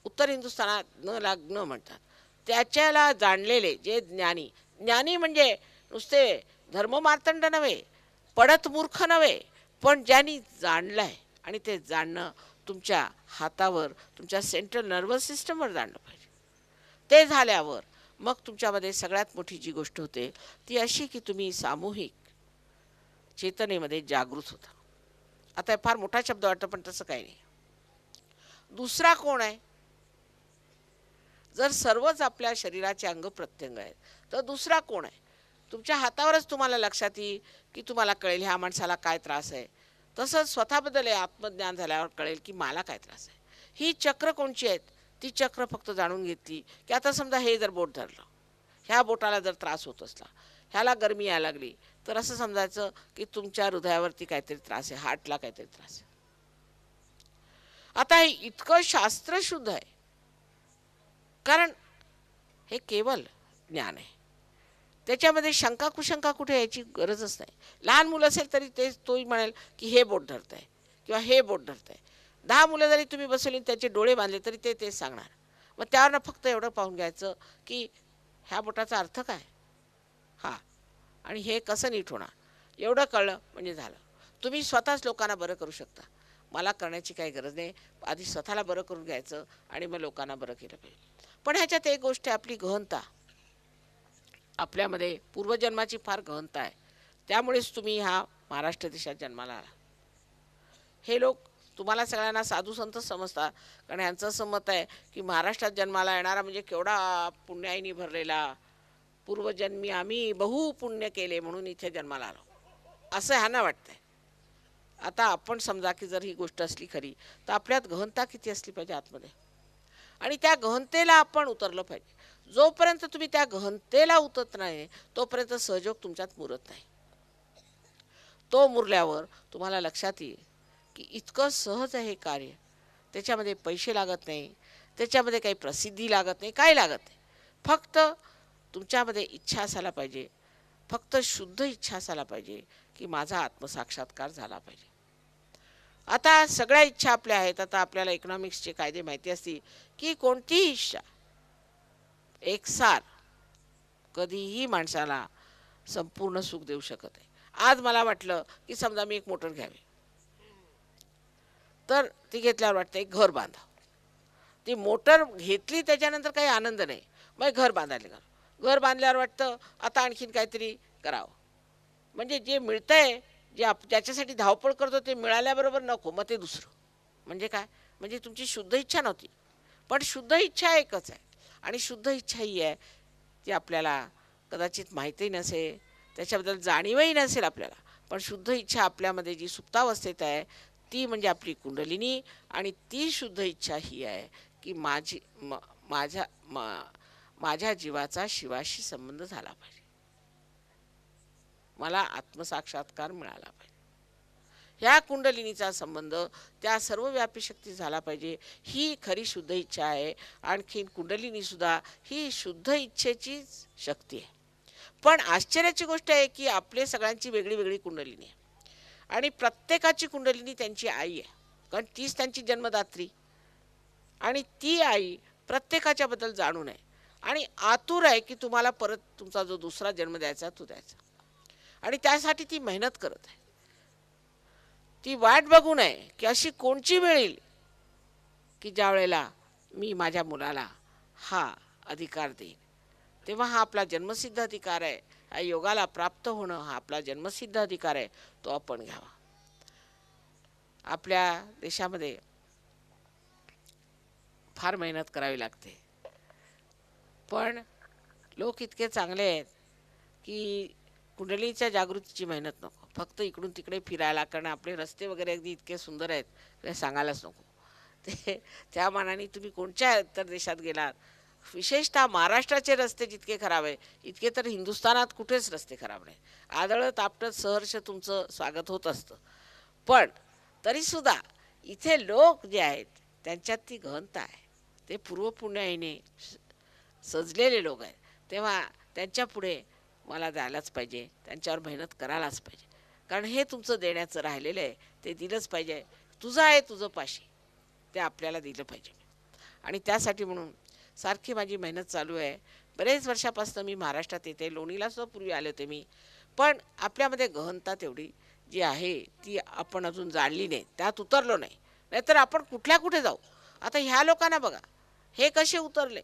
उत्तर हिंदुस्थानात ग्नला ग्न म्हणतात. त्याच्याला जाणलेले जे ज्ञानी म्हणजे नुसते धर्ममार्तंड नव्हे, पडत मूर्ख नव्हे, पण ज्यांनी जाणलंय. आणि ते जाणणं तुमच्या हातावर, तुमच्या सेंट्रल नर्वस सिस्टमवर जाणलं पाहिजे. ते झाल्यावर मग तुमच्यामध्ये सगळ्यात मोठी जी गोष्ट होते ती अशी की तुम्ही सामूहिक चेतनेमध्ये जागृत होता. आता फार मोठा शब्द वाटतो पण तसं काही नाही. दुसरा कोण आहे? जर सर्वच आपल्या शरीराचे अंग प्रत्यंग आहेत तर दुसरा कोण आहे? तुमच्या हातावरच तुम्हाला लक्षात येईल की तुम्हाला कळेल ह्या माणसाला काय त्रास आहे. तसंच स्वतःबद्दल आत्मज्ञान झाल्यावर कळेल की मला काय त्रास आहे. ही चक्र कोणची आहेत? ती चक्र फक्त जाणून घेतली की आता समजा हे जर बोट धरलं, ह्या बोटाला जर त्रास होत असला, ह्याला गरमी यायला लागली, तर असं समजायचं की तुमच्या हृदयावरती काहीतरी त्रास आहे, हार्टला काहीतरी त्रास आहे. आता हे इतकं शास्त्रशुद्ध आहे कारण हे केवळ ज्ञान आहे. त्याच्यामध्ये शंका कुशंका कुठे यायची गरजच नाही. लहान मुलं असेल तरी तोही म्हणेल की हे बोट धरत आहे किंवा हे बोट धरत आहे. 10 मुलं जरी तुम्ही बसवली त्याचे डोळे बांधले तरी ते तेच सांगणार. मग त्यावरनं फक्त एवढं पाहून घ्यायचं की ह्या बोटाचा अर्थ काय, हा, आणि हे कसं नीट होणार, एवढं कळलं म्हणजे झालं. तुम्ही स्वतःच लोकांना बरं करू शकता. मला करण्याची काही गरज नाही. आधी स्वतःला बरं करून घ्यायचं आणि मग लोकांना बरं केलं पाहिजे. पण ह्याच्यात एक गोष्ट आहे, आपली गहनता. आपल्यामध्ये पूर्वजन्माची फार गहनता आहे. त्यामुळेच तुम्ही ह्या महाराष्ट्र देशात जन्माला आला. हे लोक तुम्हाला सगळ्यांना साधू संत समजतात, कारण यांचं असं मत आहे की महाराष्ट्रात जन्माला येणारा म्हणजे केवढा पुण्याईनी भरलेला, पूर्वजन्मी आम्ही बहु पुण्य केले म्हणून इथे जन्माला आलो, असं ह्यांना वाटतंय. आता आपण समजा की जर ही गोष्ट असली खरी तर आपल्यात गहनता किती असली पाहिजे आतमध्ये, आणि त्या गहनतेला आपण उतरलं पाहिजे. जोपर्यंत तुम्ही त्या गहनतेला उतरत नाही तोपर्यंत सहयोग तुमच्यात मुरत नाही. तो मुरल्यावर तुम्हाला लक्षात येईल की इतकं सहज आहे हे कार्य. त्याच्यामध्ये पैसे लागत नाही, त्याच्यामध्ये काही प्रसिद्धी लागत नाही, काय लागत नाही. फक्त तुमच्यामध्ये इच्छा असायला पाहिजे, फक्त शुद्ध इच्छा असायला पाहिजे की माझा आत्मसाक्षात्कार झाला पाहिजे. आता सगळ्या इच्छा आपल्या आहेत. आता आपल्याला इकॉनॉमिक्सचे कायदे माहिती असतील की कोणतीही इच्छा एकसार कधीही माणसाला संपूर्ण सुख देऊ शकत आहे. आज मला वाटलं की समजा मी एक मोटर घ्यावी, तर ती घेतल्यावर वाटतं एक घर बांधा. ती मोटर घेतली त्याच्यानंतर काही आनंद नाही, मग घर बांधायला गेलो. घर बांधल्यावर वाटतं आता आणखीन काहीतरी करावं. म्हणजे जे मिळतंय, ज्याच्यासाठी धावपळ करतो ते मिळाल्याबरोबर नको, मग ते दुसरं. म्हणजे काय, म्हणजे तुमची शुद्ध इच्छा नव्हती. पण शुद्ध इच्छा एकच आहे, आणि शुद्ध इच्छा ही आहे ती आपल्याला कदाचित माहितीही नसेल, त्याच्याबद्दल जाणीवही नसेल आपल्याला. पण शुद्ध इच्छा आपल्यामध्ये जी सुप्तावस्थेत आहे ती म्हणजे आपली कुंडलिनी. आणि ती शुद्ध इच्छा ही आहे की माझ्या जीवाचा शिवाशी संबंध झाला पाहिजे, मला आत्मसाक्षात्कार मिळाला पाहिजे. ह्या कुंडलिनीचा संबंध त्या सर्वव्यापी शक्ती झाला पाहिजे. ही खरी शुद्ध इच्छा आहे. आणखीन कुंडलिनी सुद्धा ही शुद्ध इच्छेची शक्ती आहे. पण आश्चर्याची गोष्ट आहे की आपले सगळ्यांची वेगळी वेगळी कुंडलिनी आहे, आणि प्रत्येकाची कुंडलिनी त्यांची आई आहे, कारण तीच त्यांची जन्मदात्री. आणि ती आई प्रत्येकाच्या बद्दल जाणून आहे आणि आतुर आहे की तुम्हाला परत तुमचा जो दुसरा जन्म द्यायचा तो द्यायचा. आणि त्यासाठी ती मेहनत करत आहे. ती वाट बघून आहे की अशी कोणची वेळ येईल की ज्या वेळेला मी माझ्या मुलाला हा अधिकार देईन. तेव्हा हा आपला जन्मसिद्ध अधिकार आहे. हा योगाला प्राप्त होणं हा आपला जन्मसिद्ध अधिकार आहे, तो आपण घ्यावा. आपल्या देशामध्ये फार मेहनत करावी लागते, पण लोक इतके चांगले आहेत की कुंडलीच्या जागृतीची मेहनत नको, फक्त इकडून तिकडे फिरायला. कारण आपले रस्ते वगैरे अगदी इतके सुंदर आहेत ते सांगायलाच नको. त्या मानाने तुम्ही कोणत्या इतर देशात गेलात, विशेषतः महाराष्ट्राचे रस्ते जितके खराब आहे इतके तर हिंदुस्थानात कुठेच रस्ते खराब नाही. आदळत आपटत सहर्ष तुमचं स्वागत होत असतं. पण तरीसुद्धा इथे लोक जे आहेत त्यांच्यात ती गहनता आहे. ते पूर्वपुण्याईने सजलेले लोक आहेत. तेव्हा त्यांच्या पुढे मला जायलाच पाहिजे, त्यांच्यावर मेहनत करायलाच पाहिजे. कारण हे तुमचं देण्याचं राहिलेलं आहे, ते दिलंच पाहिजे. तुझं आहे तुझं पाशी, ते आपल्याला दिलं पाहिजे. आणि त्यासाठी म्हणून सारखी माझी मेहनत चालू आहे. बरेच वर्षापासून मी महाराष्ट्रात येते, लोणीला सुद्धा पूर्वी आले होते मी. पण आपल्यामध्ये गहनता तेवढी जी आहे ती आपण अजून जाणली नाही, त्यात उतरलो नाही. नाहीतर आपण कुठल्या कुठे जाऊ. आता ह्या लोकांना बघा, हे कसे उतरले,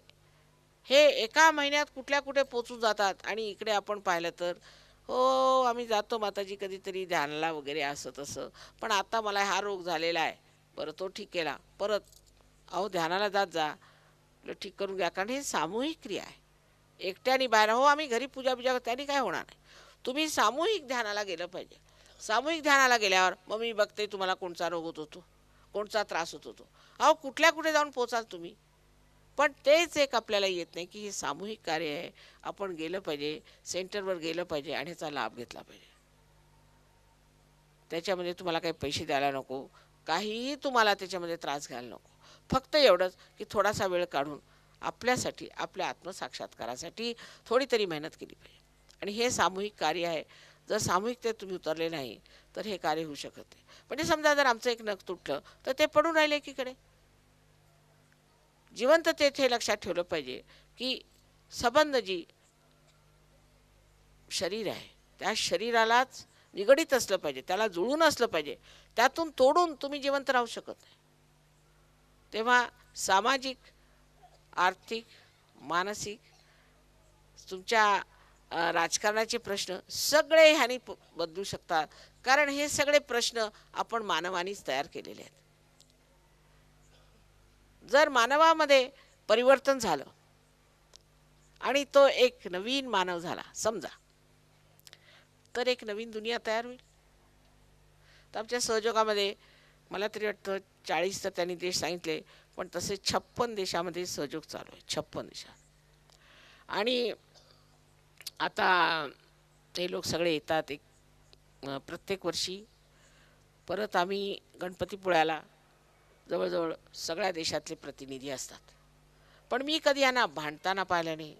हे एका महिन्यात कुठल्या कुठे पोचून जातात. आणि इकडे आपण पाहिलं तर हो आम्ही जातो माताजी कधीतरी ध्यानाला वगैरे असं तसं, पण आता मला हा रोग झालेला आहे, बरं तो ठीक केला, परत अहो ध्यानाला जात जा, ठीक करून घ्या. कारण हे सामूहिक क्रिया आहे, एकट्याने बाहेर हो आम्ही घरी पूजा त्याने काय होणार नाही. तुम्ही सामूहिक ध्यानाला गेलं पाहिजे. सामूहिक ध्यानाला गेल्यावर मग मी बघते तुम्हाला कोणता रोग होत होतो, कोणता त्रास होत होतो. अहो कुठल्या कुठे जाऊन पोचाल तुम्ही. पण तेच एक आपल्याला येत नाही की हे सामूहिक कार्य आहे, आपण गेलं पाहिजे, सेंटरवर गेलं पाहिजे आणि ह्याचा लाभ घेतला पाहिजे. त्याच्यामध्ये तुम्हाला काही पैसे द्यायला नको, काहीही तुम्हाला त्याच्यामध्ये त्रास घ्यायला नको. फक्त एवढंच की थोडासा वेळ काढून आपल्यासाठी, आपल्या आत्मसाक्षात्कारासाठी थोडी तरी मेहनत केली पाहिजे. आणि हे सामूहिक कार्य आहे. जर सामूहिकतेत तुम्ही उतरले नाही तर हे कार्य होऊ शकत नाही. म्हणजे समजा जर आमचं एक नख तुटलं तर ते पडून राहिले एकीकडे. जिवंततेत हे लक्षात ठेवलं पाहिजे की संबंध जी शरीर आहे त्या शरीरालाच निगडीत असलं पाहिजे, त्याला जुळून असलं पाहिजे. त्यातून तोडून तुम्ही जिवंत राहू शकत नाही. तेव्हा सामाजिक, आर्थिक, मानसिक, तुमच्या राजकारणाचे प्रश्न सगळे ह्यानी बदलू शकतात. कारण हे सगळे प्रश्न आपण मानवानीच तयार केलेले आहेत. जर मानवामध्ये परिवर्तन झालं आणि तो एक नवीन मानव झाला समजा, तर एक नवीन दुनिया तयार होईल. तर आमच्या सहयोगामध्ये मला तरी वाटतं 40 तर त्यांनी देश सांगितले, पण तसे 56 देशामध्ये सहयोग चालू आहे. 56 देशात. आणि आता ते लोक सगळे येतात एक प्रत्येक वर्षी. परत आम्ही गणपतीपुळ्याला जवळजवळ सगळ्या देशातले प्रतिनिधी असतात. पण मी कधी यांना भांडताना पाहिलं नाही,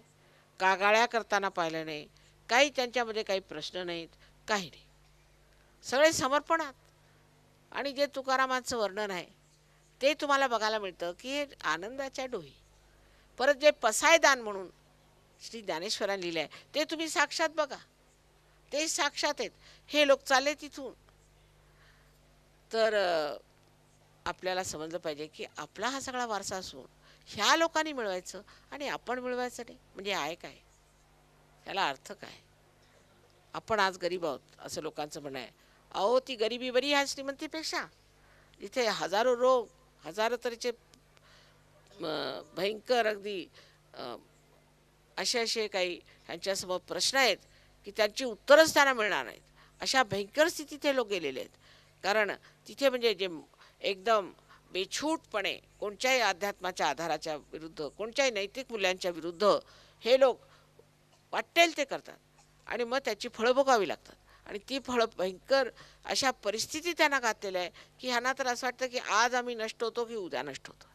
कागाळ्या करताना पाहिलं नाही, काही त्यांच्यामध्ये काही प्रश्न नाहीत, काही नाही. सगळे समर्पणात. आणि जे तुकारामांचं वर्णन आहे ते तुम्हाला बघायला मिळतं की आनंदाच्या डोही. परत जे पसायदान म्हणून श्री ज्ञानेश्वरांनी लिहिलं आहे ते तुम्ही साक्षात बघा, ते साक्षात आहेत. हे लोक चालले तिथून. तर आपल्याला समजलं पाहिजे की आपला हा सगळा वारसा असून ह्या लोकांनी मिळवायचं आणि आपण मिळवायचं नाही म्हणजे आहे काय? याला अर्थ काय? आपण आज गरीब आहोत असं लोकांचं म्हणणं आहे. अहो ती गरिबी बरी ह्या श्रीमंतीपेक्षा. इथे हजारो रोग, हजारो तऱ्हेचे भयंकर अगदी असे काही ह्यांच्यासमोर प्रश्न आहेत की त्यांची उत्तरच त्यांना मिळणार नाहीत. अशा भयंकर स्थितीत ते लोक गेलेले आहेत. कारण तिथे म्हणजे जे एकदम बेछूटपणे कोणत्याही अध्यात्माच्या आधाराच्या विरुद्ध, कोणत्याही नैतिक मूल्यांच्या विरुद्ध हे लोक वाटेल ते करतात आणि मग त्याची फळं भोगावी लागतात. आणि ती फळं भयंकर अशा परिस्थितीत त्यांना घातलेलं आहे की ह्यांना तर असं वाटतं की आज आम्ही नष्ट होतो की उद्या नष्ट होतो.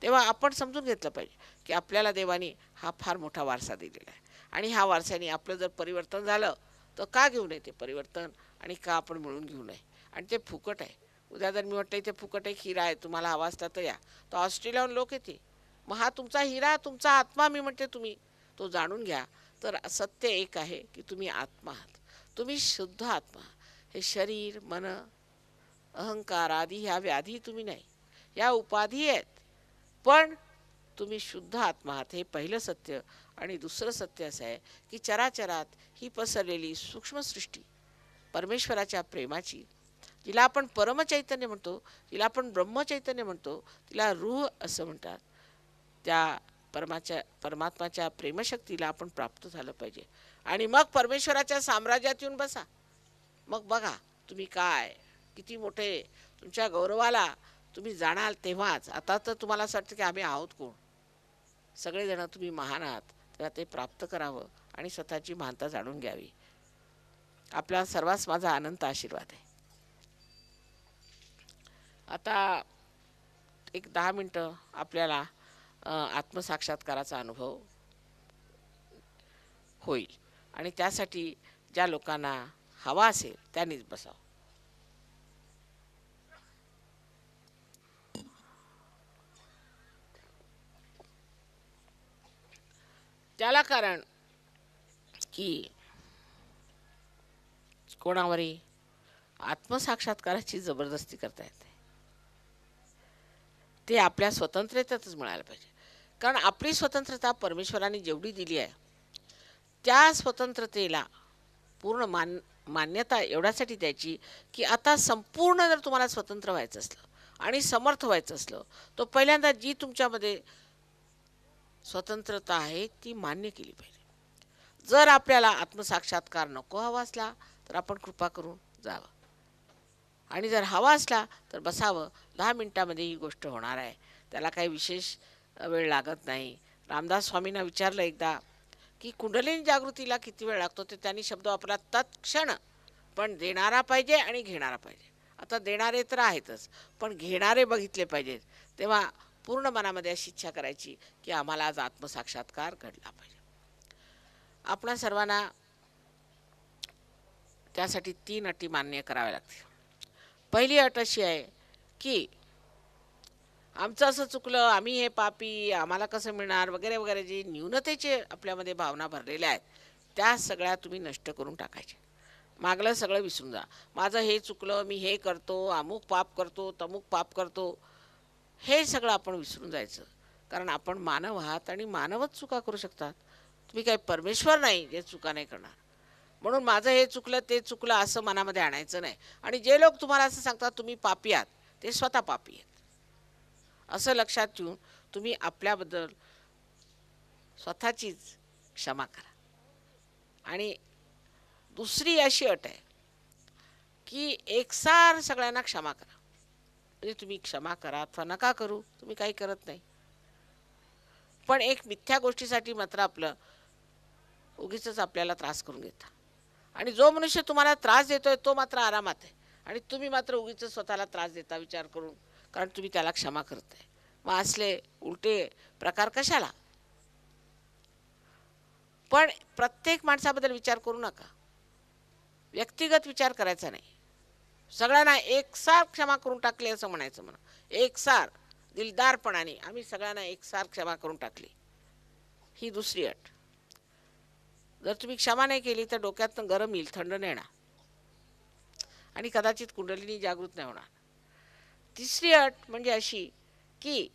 तेव्हा आपण समजून घेतलं पाहिजे की आपल्याला देवानी हा फार मोठा वारसा दिलेला आहे आणि ह्या वारसाने आपलं जर परिवर्तन झालं तर का घेऊ नये ते परिवर्तन आणि का आपण मिळून घेऊ नये. आणि ते फुकट आहे. उद्या जर मी म्हटलं इथे फुकट एक हिरा आहे, तुम्हाला हवा असला तर या, तर ऑस्ट्रेलियाहून लोक येते. मग हा तुमचा हिरा, तुमचा आत्मा, मी म्हणते तुम्ही तो जाणून घ्या. तर सत्य एक आहे की तुम्ही आत्मा आहात, तुम्ही शुद्ध आत्मा. हे शरीर, मन, अहंकार आदी ह्या व्याधी तुम्ही नाही, या उपाधी आहेत, पण तुम्ही शुद्ध आत्मा आहात. हे पहिलं सत्य. आणि दुसरं सत्य असं आहे की चराचरात ही पसरलेली सूक्ष्मसृष्टी परमेश्वराच्या प्रेमाची, जिला आपण परमचैतन्य म्हणतो, जिला आपण ब्रह्मचैतन्य म्हणतो, तिला रूह असं म्हणतात, त्या परमात्माच्या प्रेमशक्तीला आपण प्राप्त झालं पाहिजे. आणि मग परमेश्वराच्या साम्राज्यात येऊन बसा. मग बघा तुम्ही काय किती मोठे, तुमच्या गौरवाला तुम्ही जाणाल तेव्हाच. आता तर तुम्हाला असं वाटतं की आम्ही आहोत कोण, सगळेजण तुम्ही महान आहात. तेव्हा ते प्राप्त करावं आणि स्वतःची महानता जाणून घ्यावी. आपला सर्वांस माझा अनंत आशीर्वाद आहे. आता एक 10 मिनटं आपल्याला आत्मसाक्षात्काराचा अनुभव होईल आणि त्यासाठी ज्या लोकांना हवा असेल त्यांनीच बसावं. त्याला कारण की कोणावरही आत्मसाक्षात्काराची जबरदस्ती करता येते. ते आपल्या स्वतंत्रतेतच मिळायला पाहिजे. कारण आपली स्वतंत्रता परमेश्वराने जेवढी दिली आहे त्या स्वतंत्रतेला पूर्ण मान्यता एवढ्यासाठी द्यायची की आता संपूर्ण जर तुम्हाला स्वतंत्र व्हायचं असलं आणि समर्थ व्हायचं असलं तर पहिल्यांदा जी तुमच्यामध्ये स्वतंत्रता आहे ती मान्य केली पाहिजे. जर आपल्याला आत्मसाक्षात्कार नको हवा असला तर आपण कृपा करून जावं आणि जर हवा असला तर बसावं. 10 मिनिटामध्ये ही गोष्ट होणार आहे, त्याला काही विशेष वेळ लागत नाही. रामदास स्वामींना विचारलं एकदा की कुंडलिनी जागृतीला किती वेळ लागतो, तर त्यांनी शब्द वापरला तत्क्षण. पण देणारा पाहिजे आणि घेणारा पाहिजे. आता देणारे तर आहेतच, पण घेणारे बघितले पाहिजेत. तेव्हा पूर्ण मनामध्ये अशी इच्छा करायची की आम्हाला आज आत्मसाक्षात्कार घडला पाहिजे. आपणा सर्वांना त्यासाठी 3 अटी मान्य कराव्या लागतील. पहिली अट अशी आहे की आमचं असं चुकलं, आम्ही हे पापी, आम्हाला कसं मिळणार वगैरे वगैरे, जे न्यूनतेचे आपल्यामध्ये भावना भरलेल्या आहेत त्या सगळ्या तुम्ही नष्ट करून टाकायचे. मागलं सगळं विसरून जा. माझं हे चुकलं, मी हे करतो, अमुक पाप करतो, तमुक पाप करतो, हे सगळं आपण विसरून जायचं. कारण आपण मानव आहात आणि मानवच चुका करू शकतात. तुम्ही काही परमेश्वर नाही जे चुका नाही करणार. म्हणून माझं हे चुकलं ते चुकलं असं मनामध्ये आणायचं नाही. आणि जे लोक तुम्हाला असं सांगतात तुम्ही पापी आहात, ते स्वतः पापी आहेत असं लक्षात ठेवून तुम्ही आपल्याबद्दल स्वतःचीच क्षमा करा. आणि दुसरी अशी अट आहे की एकसार सगळ्यांना क्षमा करा. म्हणजे तुम्ही क्षमा करा अथवा नका करू, तुम्ही काही करत नाही, पण एक मिथ्या गोष्टीसाठी मात्र आपलं उगीचच आपल्याला त्रास करून घेता. आणि जो मनुष्य तुम्हाला त्रास देतोय तो मात्र आरामात आहे आणि तुम्ही मात्र उगीच स्वतःला त्रास देता विचार करून, कारण तुम्ही त्याला क्षमा करताय. मग असले उलटे प्रकार कशाला? पण प्रत्येक माणसाबद्दल विचार करू नका, व्यक्तिगत विचार करायचा नाही. सगळ्यांना एकसार क्षमा करून टाकले असं म्हणायचं. म्हणा एकसार दिलदारपणाने आम्ही सगळ्यांना एकसार क्षमा करून टाकली, ही दुसरी अट. जर तुम्ही क्षमा नाही केली तर डोक्यातनं गरम येईल, थंड नाही येणार आणि कदाचित कुंडलिनी जागृत नाही होणार. तिसरी अट म्हणजे अशी की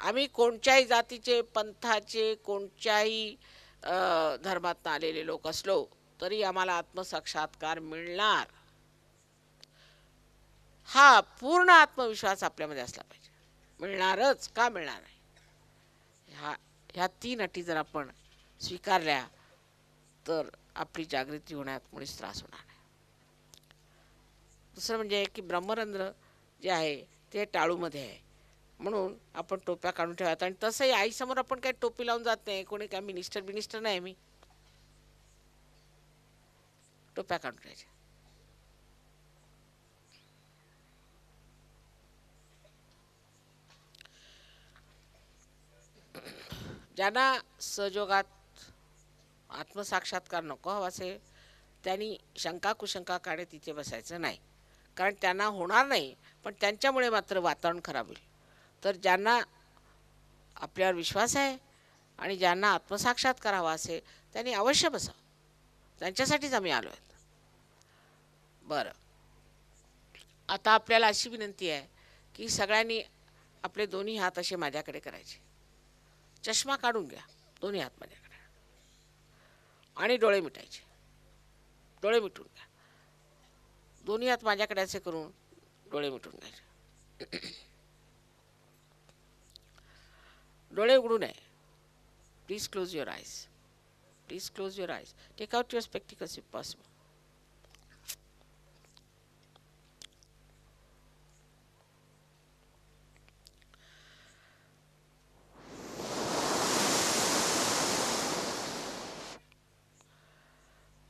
आम्ही कोणत्याही जातीचे, पंथाचे, कोणत्याही धर्मातून आलेले लोक असलो तरी आम्हाला आत्मसाक्षात्कार मिळणार, हा पूर्ण आत्मविश्वास आपल्यामध्ये असला पाहिजे. मिळणारच का मिळणार नाही, ह्या 3 अटी जर आपण स्वीकारल्या तर आपली जागृती होण्यात मुळीच त्रास होणार नाही. दुसरं म्हणजे की ब्रह्मरंध्र जे आहे ते टाळूमध्ये आहे, म्हणून आपण टोप्या काढून ठेवायत. आणि तसंही आईसमोर आपण काही टोपी लावून जात नाही, कोणी काय मिनिस्टर नाही, मी टोप्या काढून ठेवायच्या. ज्यांना सहयोगात आत्मसाक्षात्कार नको हवा असेल त्यांनी शंका कुशंका काढत तिथे बसायचं नाही, कारण त्यांना होणार नाही, पण त्यांच्यामुळे मात्र वातावरण खराब होईल. तर ज्यांना आपल्यावर विश्वास आहे आणि ज्यांना आत्मसाक्षात्कार हवा असेल त्यांनी अवश्य बसावं, त्यांच्यासाठीच आम्ही आलो आहेत. बरं, आता आपल्याला अशी विनंती आहे की सगळ्यांनी आपले दोन्ही हात असे माझ्याकडे करायचे, चष्मा काढून घ्या, दोन्ही हात माझ्याकडे आणि डोळे मिटायचे. डोळे मिटून घ्या, दोन्ही हात माझ्याकडे असे करून डोळे मिटून घ्यायचे. डोळे उघडू नये. Please close your eyes. Please close your eyes. Take out your spectacles if possible.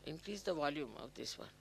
Increase the volume of this one.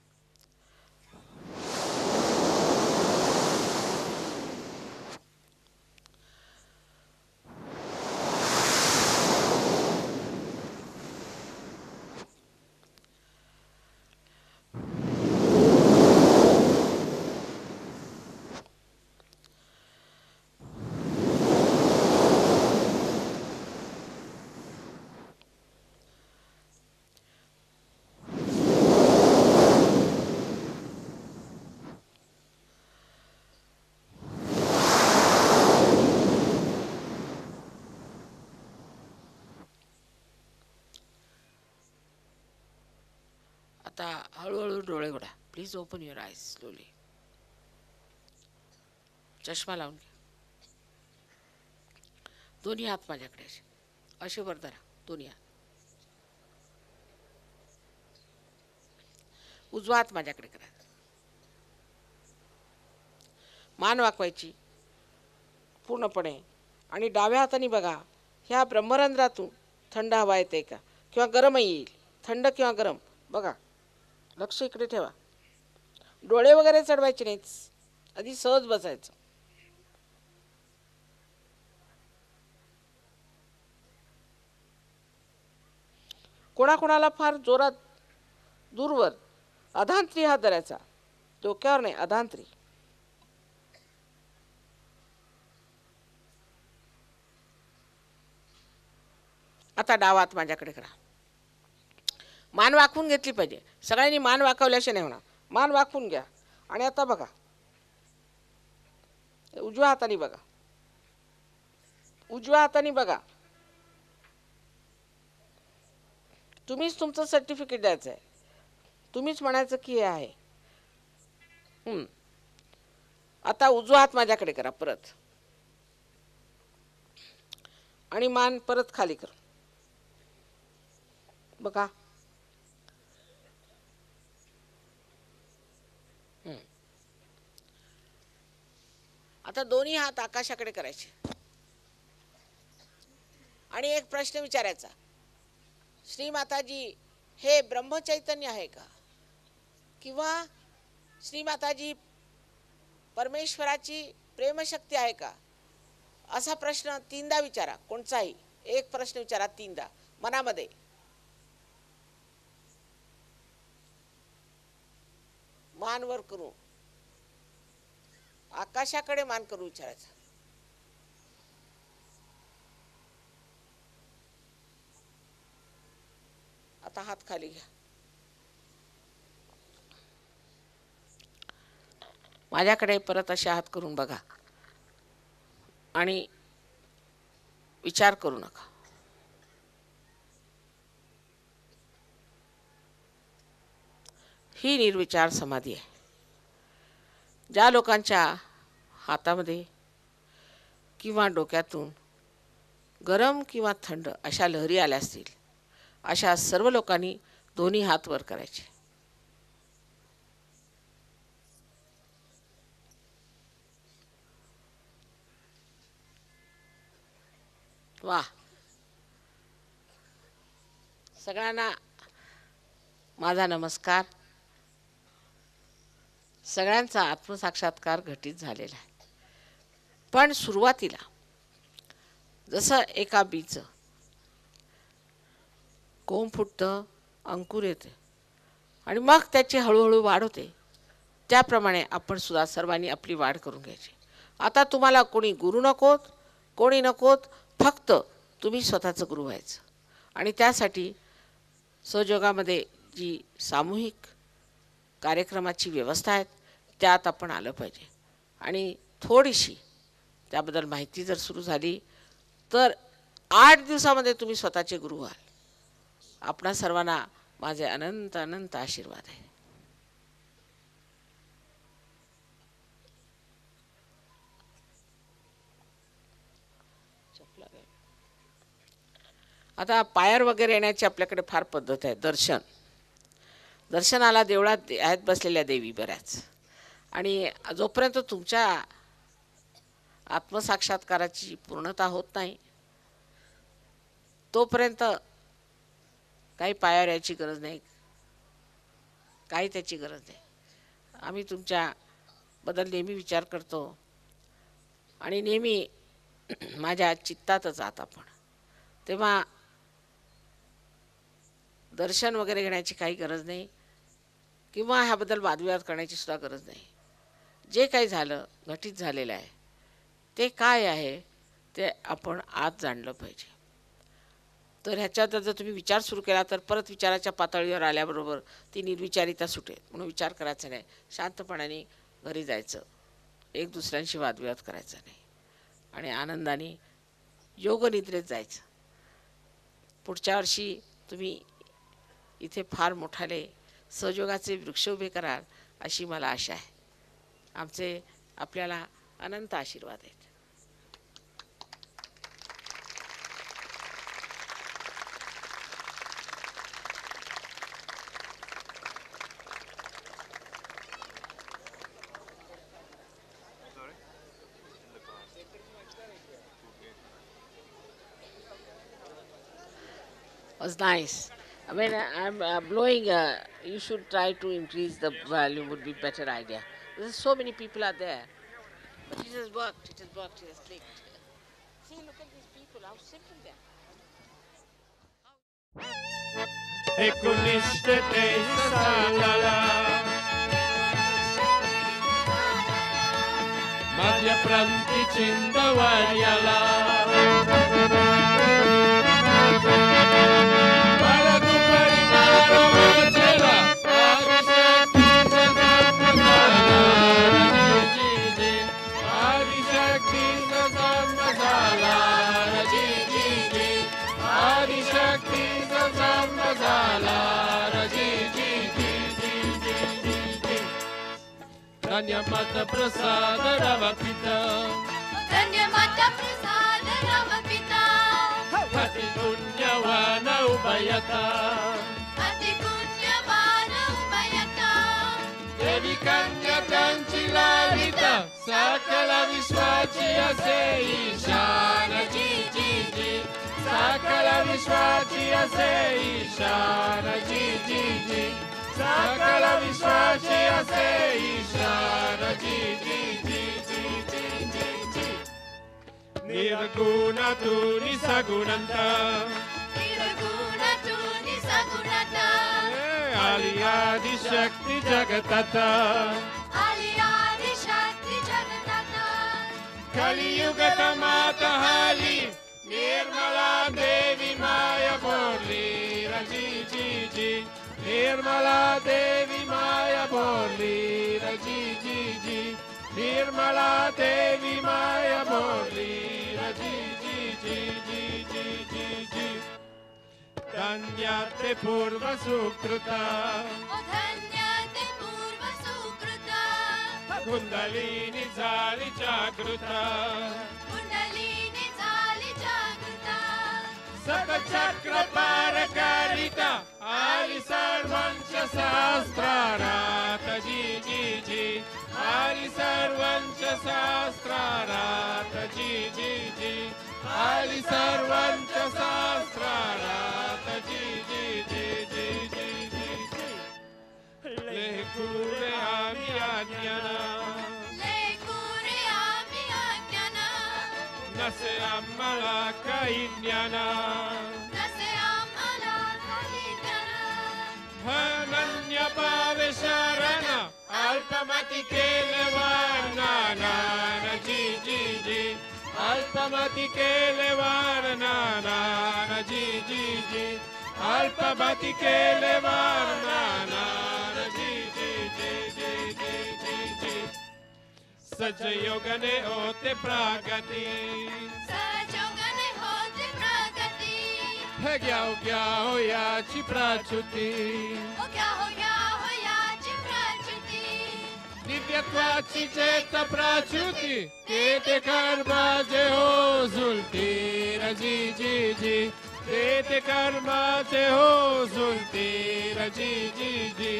आता हळूहळू डोळे उघडा. प्लीज ओपन युअर आयज स्लोली. चष्मा लावून घ्या. दोन्ही हात माझ्याकडे असे वर धरा, दोन्ही हात. उजवा हात माझ्याकडे करा. मान वाकवायची पूर्णपणे आणि डाव्या हाताने बघा ह्या ब्रह्मरंध्रातून थंड हवा येते का किंवा गरम येईल, थंड किंवा गरम बघा. लक्ष इकडे ठेवा. डोळे वगैरे चढवायचे नाहीत, आधी सहज बसायचं. कोणाकोणाला फार जोरात दूरवर अधांत्री हात धरायचा, डोक्यावर नाही, अधांत्री. आता डावा हात माझ्याकडे करा. मान वाकवून घेतली पाहिजे. सगळ्यांनी मान वाकवल्याशिवाय नाही होणार. मान वाकवून घ्या. आणि आता बघा, उजव्या हाताने बघा, उजव्या हाताने बघा. तुम्हीच तुमचं सर्टिफिकेट द्यायचं आहे. तुम्हीच म्हणायचं की हे आहे. आता उजवा हात माझ्याकडे करा परत, आणि मान परत खाली कर. बघा, आता दोन्ही हात आकाशाकडे करायचे आणि एक प्रश्न विचारायचा, श्री माताजी हे ब्रह्मचैतन्य आहे का, किंवा श्री माताजी परमेश्वराची प्रेमशक्ती आहे का? असा प्रश्न 3दा विचारा. कोणताही एक प्रश्न विचारा 3दा मनामध्ये. मान वर करू, आकाशाकडे मान करू विचारायचं. आता हात खाली घ्या. माझ्याकडे परत असे हात करून बघा आणि विचार करू नका. ही निर्विचार समाधी आहे. ज्या लोकांच्या हातामध्ये किंवा डोक्यातून गरम किंवा थंड अशा लहरी आल्या असतील, अशा सर्व लोकांनी दोन्ही हात वर करायचे. वा, सगळ्यांना माझा नमस्कार. सगळ्यांचा आत्मसाक्षात्कार घटित झालेला आहे. पण सुरुवातीला जसं एका बीचं कोंब फुटतं, अंकुर येते आणि मग त्याची हळूहळू वाढ होते, त्याप्रमाणे आपण सुद्धा सर्वांनी आपली वाढ करून घ्यायची. आता तुम्हाला कोणी गुरु नकोत, कोणी नकोत, फक्त तुम्ही स्वतःचं गुरु व्हायचं. आणि त्यासाठी सहयोगामध्ये जी सामूहिक कार्यक्रमाची व्यवस्था आहे त्यात आपण आलं पाहिजे. आणि थोडीशी त्याबद्दल माहिती जर सुरू झाली तर 8 दिवसामध्ये तुम्ही स्वतःचे गुरु व्हाल. आपणा सर्वांना माझे अनंत अनंत आशीर्वाद आहे. आता पायर वगैरे येण्याची आपल्याकडे फार पद्धत आहे. दर्शनाला देवळात आहेत बसलेल्या देवी बऱ्याच. आणि जोपर्यंत तुमच्या आत्मसाक्षात्काराची पूर्णता होत नाही तोपर्यंत काही पायावर यायची गरज नाही, काही त्याची गरज नाही. आम्ही तुमच्याबद्दल नेहमी विचार करतो आणि नेहमी माझ्या चित्तातच आहात आपण. तेव्हा दर्शन वगैरे घेण्याची काही गरज नाही किंवा ह्याबद्दल वादविवाद करण्याची सुद्धा गरज नाही. जे काही झालं, घटित झालेलं आहे, ते काय आहे ते आपण आज जाणलं पाहिजे. तर ह्याच्यात जर तुम्ही विचार सुरू केला तर परत विचाराच्या पातळीवर आल्याबरोबर ती निर्विचारिता सुटेल. म्हणून विचार करायचा नाही, शांतपणाने घरी जायचं, एक दुसऱ्यांशी वादविवाद करायचा नाही आणि आनंदाने योगनिद्रेत जायचं. पुढच्या वर्षी तुम्ही इथे फार मोठाले सहयोगाचे वृक्ष उभे कराल अशी मला आशा आहे. आमचे आपल्याला अनंत आशीर्वाद आहेत. Was nice. I mean, I'm blowing. You should try to increase the volume. Would be better idea. There's so many people are there, but it has worked. It has worked. It has clicked. See, look at these people. How simple they are. एकनिष्ठते साला मध्य प्रांती चिंदवार्याला धन्य माता प्रसाद रव पिता धन्य माता प्रसाद रव पिता अति पुण्यवान उभयता अति पुण्यवान उभयता देवी कन्या त्यांची लालिता सकल विश्वाची असे ईशान जी जी जी सकल विश्वाची असे ईशान जी जी जी सकल विश्वाची असे ईशान जी जी जी जी जी जी जी निर्गुण तू निसगुणंत निर्गुण तू निसगुणत आली आदि शक्ती जगतात आली आदि शक्ती जगतात कलियुगत मात हाली निर्मला देवी माय बोलली रजी जी जी निर्मला देवी माया बोलली रजी जी जी निर्मला देवी माया बोलली रजी जी जी जी जी जी जी धन्य ते पूर्व सुकृता ओ धन्य ते पूर्व सुकृता कुंडलिनी झाली जागृता कुंडलिनी झाली जागृता सकचक्र पार करिता आली सर्वांच शास्त्रारात जी जी जी आली सर्वांच शास्त्रारात जी जी जी आली सर्वांच शास्त्रारात जी जी जी जी जी जी जी लेकुरे आम्ही अज्ञाना लेकुरे आम्ही अज्ञाना नसे आम्हाला काही ज्ञाना नसे आम्हाला काही ज्ञान अनन्य पावे शरण अल्पमती केलवार नानान जी जी जी अल्पमती केलवार नानान जी जी जी अल्पमती केलवार नानान जी जी जी जी जी जी जी सजयोगने होते प्रगती सजोगने होते प्रगती घ्याव याची प्राच्युती ओ क्या हो याची प्रचिती दिव्यत्वाची चेत प्राच्युती ते कर्माचे हो झुलती रजी जी जी ते कर्माचे हो झुलती रजी जी जी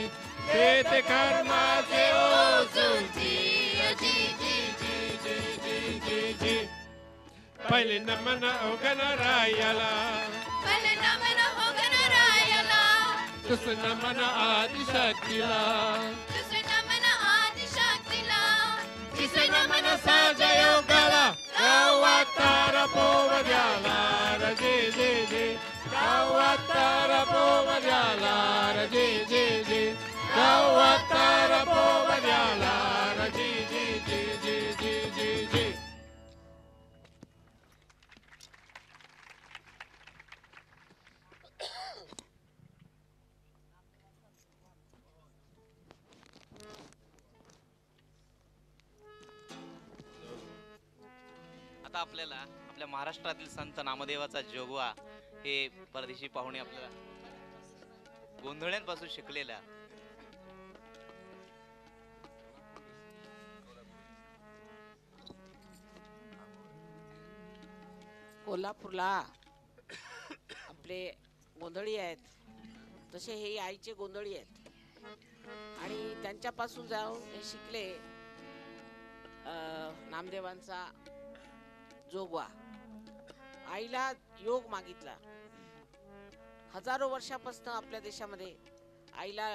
ते कर्माचे हो झुलती रजी जी जी जी जी जी जी पहिले नमन गणरायाला पहिले नमन हो गणरायाला दुसरं नमन आदिशक्तीला दुसरे नमन आदिशक्तीला तिसरे नमन सहजयोगाला गावातार पोवद्याला रजे जे जे गावातार पोवद्याला रजे जे जे गावातार पोवद्याला रजे जे जे जे जे जे जे आता आपल्याला आपल्या महाराष्ट्रातील संत नामदेवाचा जोगवा हे परदेशी पाहुणे आपल्याला गोंधळ्यांपासून शिकलेला कोल्हापूरला आपले गोंधळी आहेत तसे हे आईचे गोंधळी आहेत आणि त्यांच्यापासून जाऊन हे शिकले नामदेवांचा जोगवा. आईला योग मागितला. हजारो वर्षापासून आपल्या देशामध्ये आईला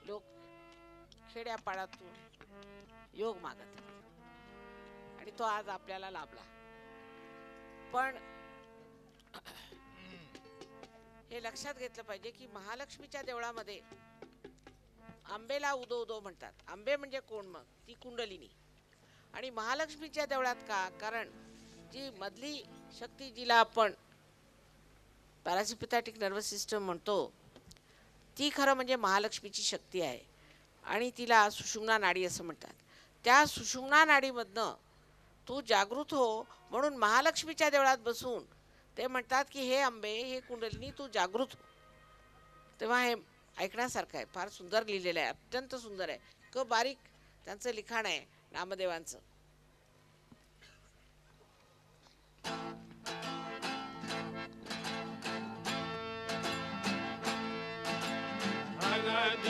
लोक खेड्यापाड्यातून योग मागत आणि तो आज आपल्याला लाभला. पण हे लक्षात घेतलं पाहिजे की महालक्ष्मीच्या देवळामध्ये आंबेला उदो उदो म्हणतात. आंबे म्हणजे कोण? मग ती कुंडलिनी. आणि महालक्ष्मीच्या देवळात का? कारण जी मधली शक्ती जिला आपण पॅरासिम्पॅथॅटिक नर्वस सिस्टम म्हणतो ती खरं म्हणजे महालक्ष्मीची शक्ती आहे आणि तिला सुषुम्ना नाडी असं म्हणतात. त्या सुषुम्ना नाडीमधनं तू जागृत हो म्हणून महालक्ष्मीच्या देवळात बसून ते म्हणतात की हे आंबे, हे कुंडलिनी, तू जागृत हो. तेव्हा हे ऐकण्यासारखं आहे. फार सुंदर लिहिलेलं आहे, अत्यंत सुंदर आहे. इतकं बारीक त्यांचं लिखाण आहे नामदेवांचं.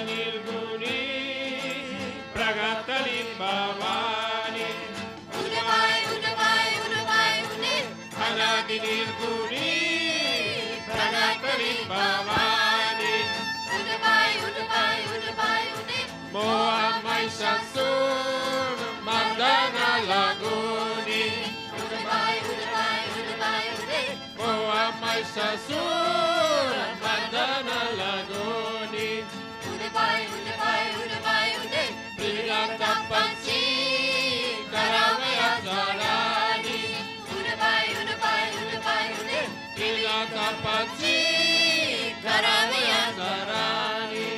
निर्गुणी प्रगतली भवानी उडवाय उडवाय उडवाय उडे अनादि निर्गुणी प्रगतली भवानी उडवाय उडवाय उडवाय उडे मोहा महिषासूर मर्दना लागोनी उडवाय उडवाय उडवाय उडे मोहा महिषासूर मर्दना लागोनी उडवाय उडवाय उडवाय उडे प्रियंका पंची करावया जरानी उडवाय उडवाय उडवाय उडे प्रियंका पंची करावया जरानी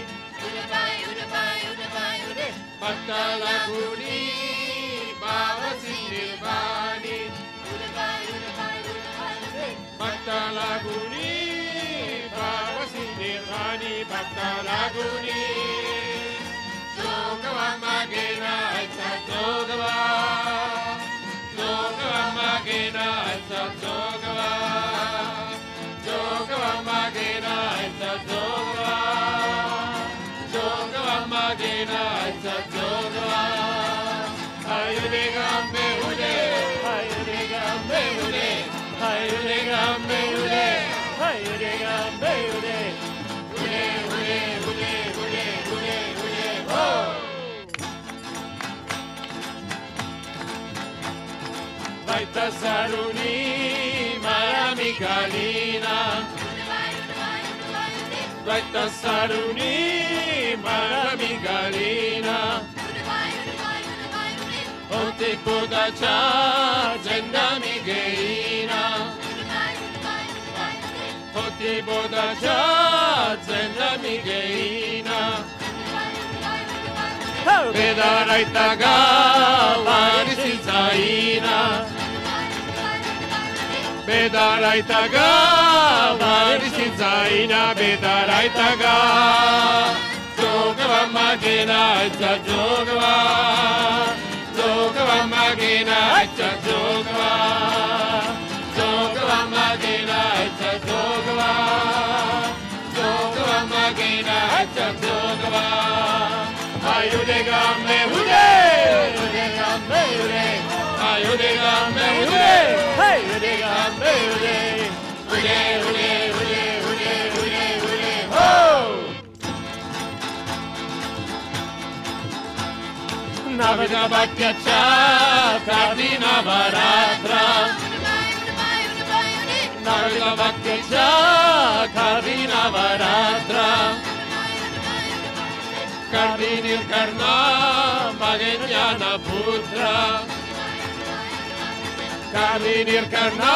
उडवाय उडवाय उडवाय उडे भक्ताला गुणी बावसी निर्वाणी उडवाय उडवाय उडवाय उडे भक्ताला गुणी बावसी निर्वाणी भक्ताला गुणी जोगवा मागे नायचा जोगवा जोगवा मागे नायचा जोगवा जोगवा मागे नायचा जोगवा जोगवा मागे नायचा जोगवा हायुरे गांबे उडे हायुरे गांबे उडे हायुरे गांबे उडे हायुरे गांबे उडे उडे उडे उडे उडे उडे उडे हो Baita saruni marami galina उडवाय उडवाय उडवाय उडे Baita saruni marami galina उडवाय उडवाय उडवाय उडे Ote podacha zendami geina उडवाय उडवाय उडवाय उडे Ote podacha zendami geina उडवाय उडवाय उडवाय उडे Vedaraita ga varisi zaina Bedaraita ga varisi zaina Bedaraita ga Jogava magena acha jogava Jogava magena acha jogava Jogava magena acha jogava Jogava magena acha jogava Ayude gambe ude Ayude gambe ude Ayude gambe ude Ayude gambe ude Ude ude ude ude ude ude ho Navida bhakyacha Kardina varatra उडवाय उडवाय उडवाय उडे Navida bhakyacha Kardina varatra Kardinir karna Maganyana putra Kardinir karna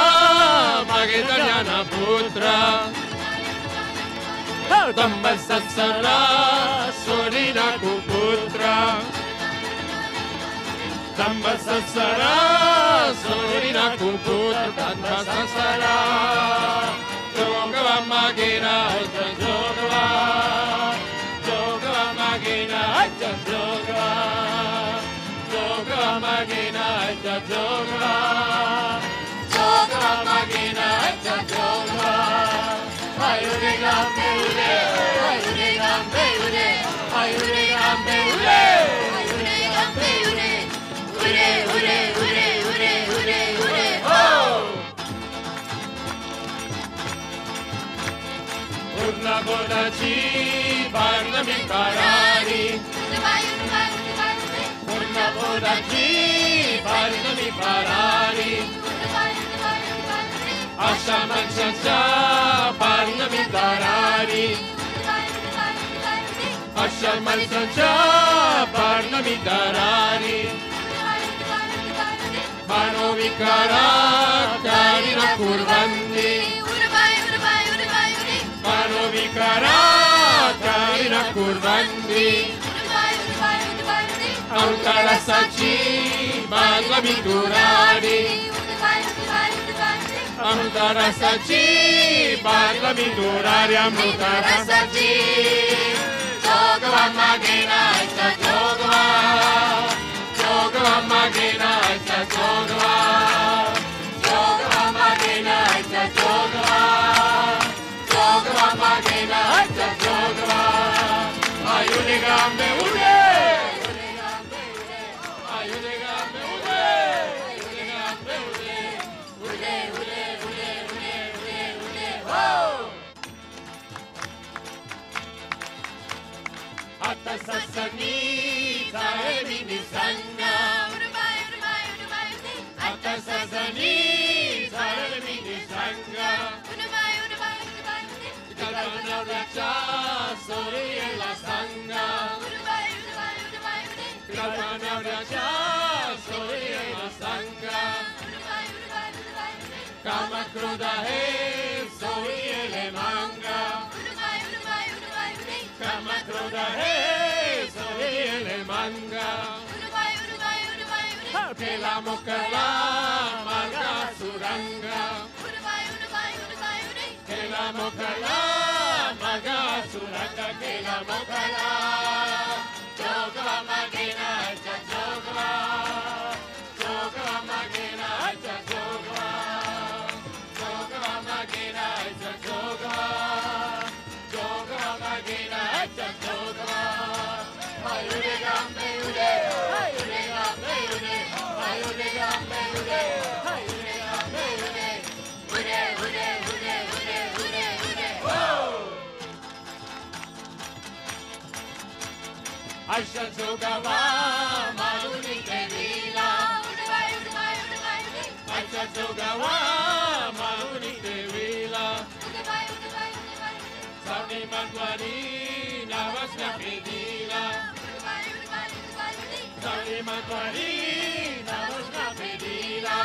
Maganyana putra Damba satsara Sorina kuputra Damba satsara Sorina kuputra Damba satsara Jogava magena Jogava Jogava magena Jogava Jogava magena Jogava Jogava magena Jogava Ayude gambe ude Ayude gambe ude Ayude gambe ude उडे गंबे उडे उडे उडे उडे उडे उडे उडे Oh! Urla bodaci Barnami parani उडवाय उडवाय उडवाय उडे Urla bodaci Barnami parani उडवाय उडवाय उडवाय उडे Asha manchacha Barnami tarani शमलसंच्या पर्णमितरारी मनो विकारा कारिण कुर्वन्ति मनो विकारा कारिण कुर्वन्ति अमृतरसाची बालमितुरारी अमृतरसाची बालमितुरारी अमृतरसाची जोगवा मागेनाचा जोगवा जोगवा मागेनाचा जोगवा जोगवा मागेनाचा जोगवा जोगवा मागेनाचा जोगवा आयुने गांबे उडे आयुने गांबे उडे आयुने गांबे उडे उडे उडे उडे उडे उडे उडे हो आता ससनी जाळी निसंगा आता ससनी जाळी निसंगा कल्पनाच्या सोरीला संगा कल्पनाच्या सोरीला संगा कामक्रोध आहे सोरीले मांगा कामक्रोध आहे सोरीले मांगा केला मोकला मार्गा सुरंगा केला मोकला मार्गा सुरंगा केला मोकला जोगवा मागेनाचा जोगवा जोगवा मागेनाचा जोगवा जोगवा मागेनाचा जोगवा जोगवा मागेनाचा जोगवा आयुरे गांबे उडे आयुरे गांबे उडे आयुरे गांबे उडे आयुरे गांबे उडे उडे उडे उडे उडे उडे उडे हो आशा जोगवा मारुनी देवीला आशा जोगवा मारुनी देवीला स्वामी मंगवारी नावसना पेदीला स्वामी मंगवारी नावसना पेदीला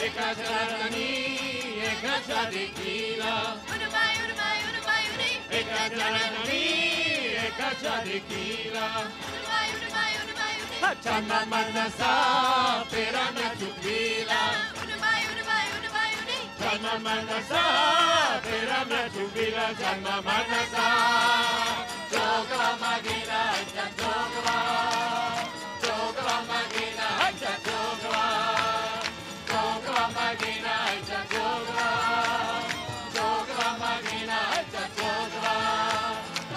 एका जनानी एका देखीला एका जनानी एका देखीला चन्ना मनसा पेरा न चुकीला चन्ना मनसा पेरा न चुकीला चन्ना मनसा जोगवा मागेनाचा जोगवा जोगवा मागेनाचा जोगवा जोगवा मागेनाचा जोगवा जोगवा मागेनाचा जोगवा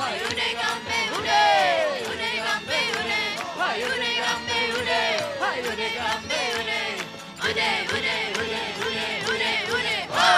आयुने गांबे उडे आयुने गांबे उडे आयुने गांबे उडे आयुने गांबे उडे उडे उडे उडे उडे उडे उडे हो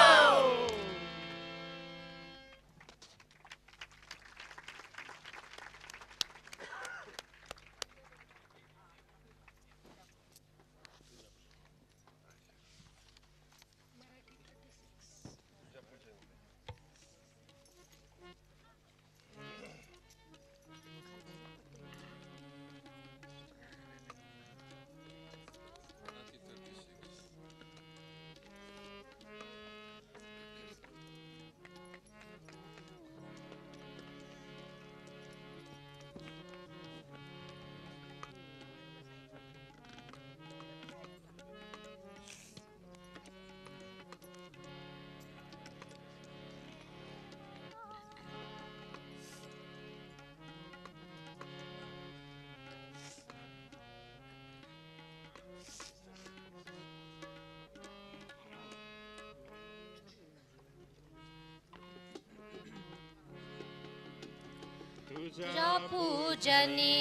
तुझ्या पूजनी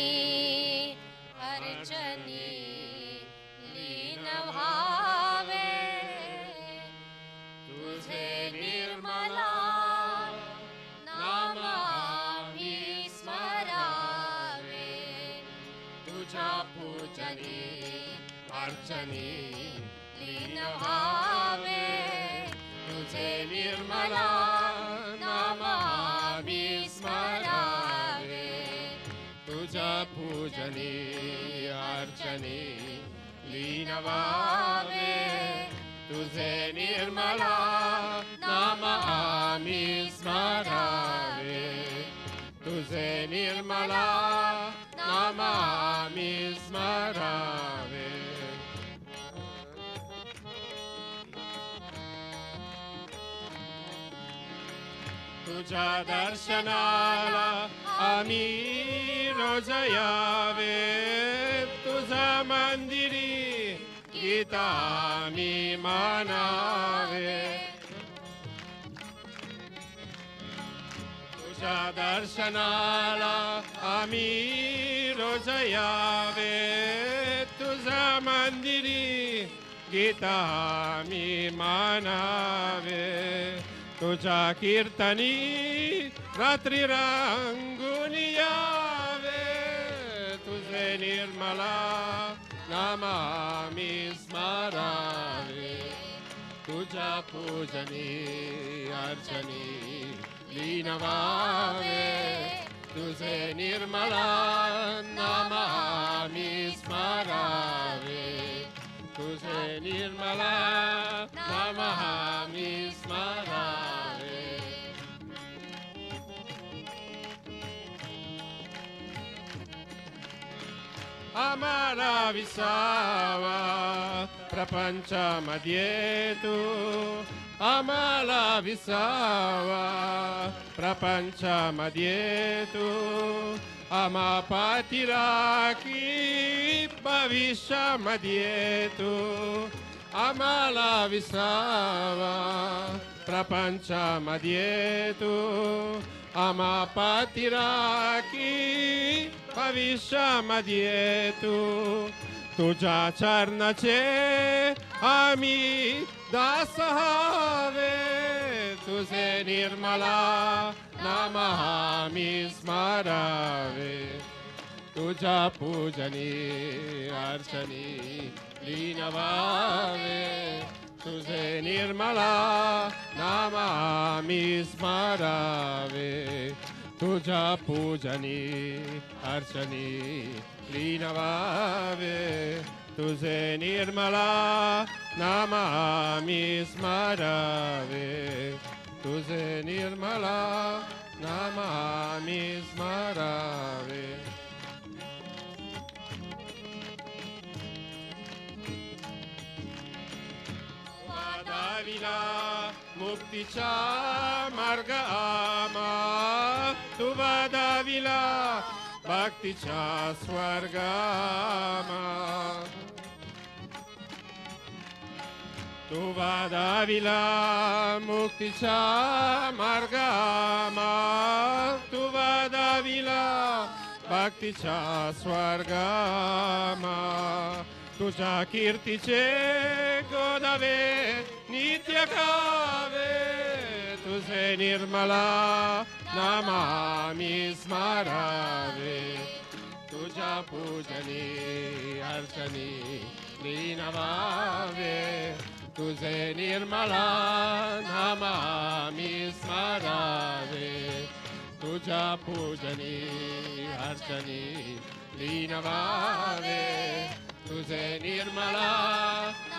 अर्चनी लीन व्हावे तुझे निर्मला नाम आम्ही स्मरावे तुझ्या पूजनी अर्चनी लीन व्हावे तुझे निर्मला नाम आम्ही स्मरावे अर्चनी अर्चनी लीन व्हावे तुझे निर्मला नाम आम्ही स्मरावे तुझे निर्मला नाम आम्ही स्मरावे तुझ्या दर्शनाला आम्ही रोज यावे तुझ्या मंदिरी गीता आम्ही मानावे तुझ्या दर्शनाला आम्ही रोज यावे तुझ्या मंदिरी गीता आम्ही मानावे तुझ्या कीर्तनी रात्री रंगून यावे तुझे निर्मला नाम आम्ही स्मरावे तुझ्या पूजनी अर्चनी लीन व्हावे तुझे निर्मला नाम आम्ही स्मरावे तुझे निर्मला नाम आम्ही स्मरावे आम्हाला विसावा प्रपंचामध्ये तू आम्हाला विसावा प्रपंचामध्ये तू आम्हा पाठीराखी भविष्यामध्ये तू आम्हाला विसावा प्रपंचामध्ये तू आम्हा पाठीराखी भविष्यामध्ये तू तुझ्या चरणाचे आम्ही दास हवे तुझे निर्मला नाम आम्ही स्मरावे तुझ्या पूजनी अर्चनी लीन व्हावे तुझे निर्मला नाम आम्ही स्मरावे तुझ्या पूजनी अर्चनी लीन व्हावे तुझे निर्मला नाम आम्ही स्मरावे तुझे निर्मला नाम आम्ही स्मरावे वादाविला मुक्तीचा मार्ग आम्हा तू वादाविला भक्तीचा स्वर्ग आम्हा तू वादाविला मुक्तीचा मार्ग आम्हा तू वादाविला भक्तीचा स्वर्ग आम्हा तुझ्या कीर्तीचे गोदावे नित्य गावे तुझे निर्मला नाम आम्ही स्मरावे तुझ्या पूजनी अर्चनी लीन व्हावे तुझे निर्मला नाम आम्ही स्मरावे तुझ्या पूजनी अर्चनी लीन व्हावे तुझे निर्मला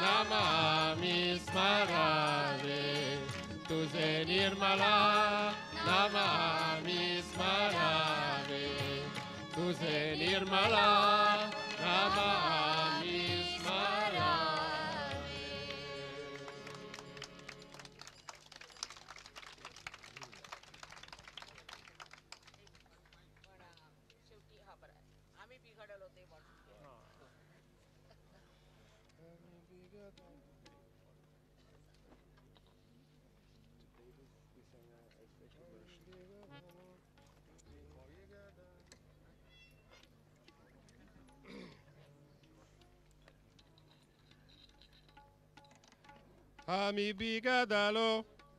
नाम आम्ही स्मरावे तुझे निर्मला नाम आम्ही स्मरावे तुझे निर्मला नाम आम्ही स्मरावे शेवटी हा बरं आम्ही बिघडलो ते म्हणून आम्ही बिगदालो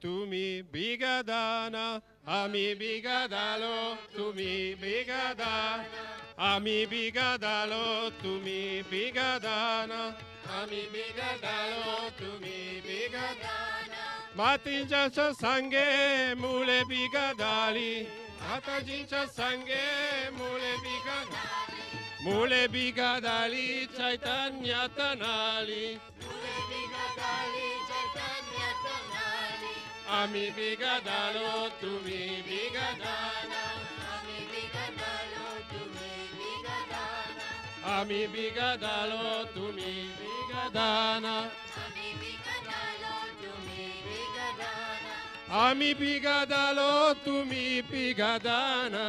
तुम्ही बिगदाना आम्ही बिगदालो तुम्ही बिगदाना आम्ही बिगदालो तुम्ही बिगदाना आम्ही बिगदालो तुम्ही बिगदाना मातीच्या संगे मुले बिगदाली माताजींच्या संगे मुले बिगदाली मुले बिघादाली चैतन्यात नाली आम्ही बिघादालो तुम्ही बिघादाना आम्ही बिघादालो तुम्ही बिघादाना आम्ही बिघादालो तुम्ही बिघादाना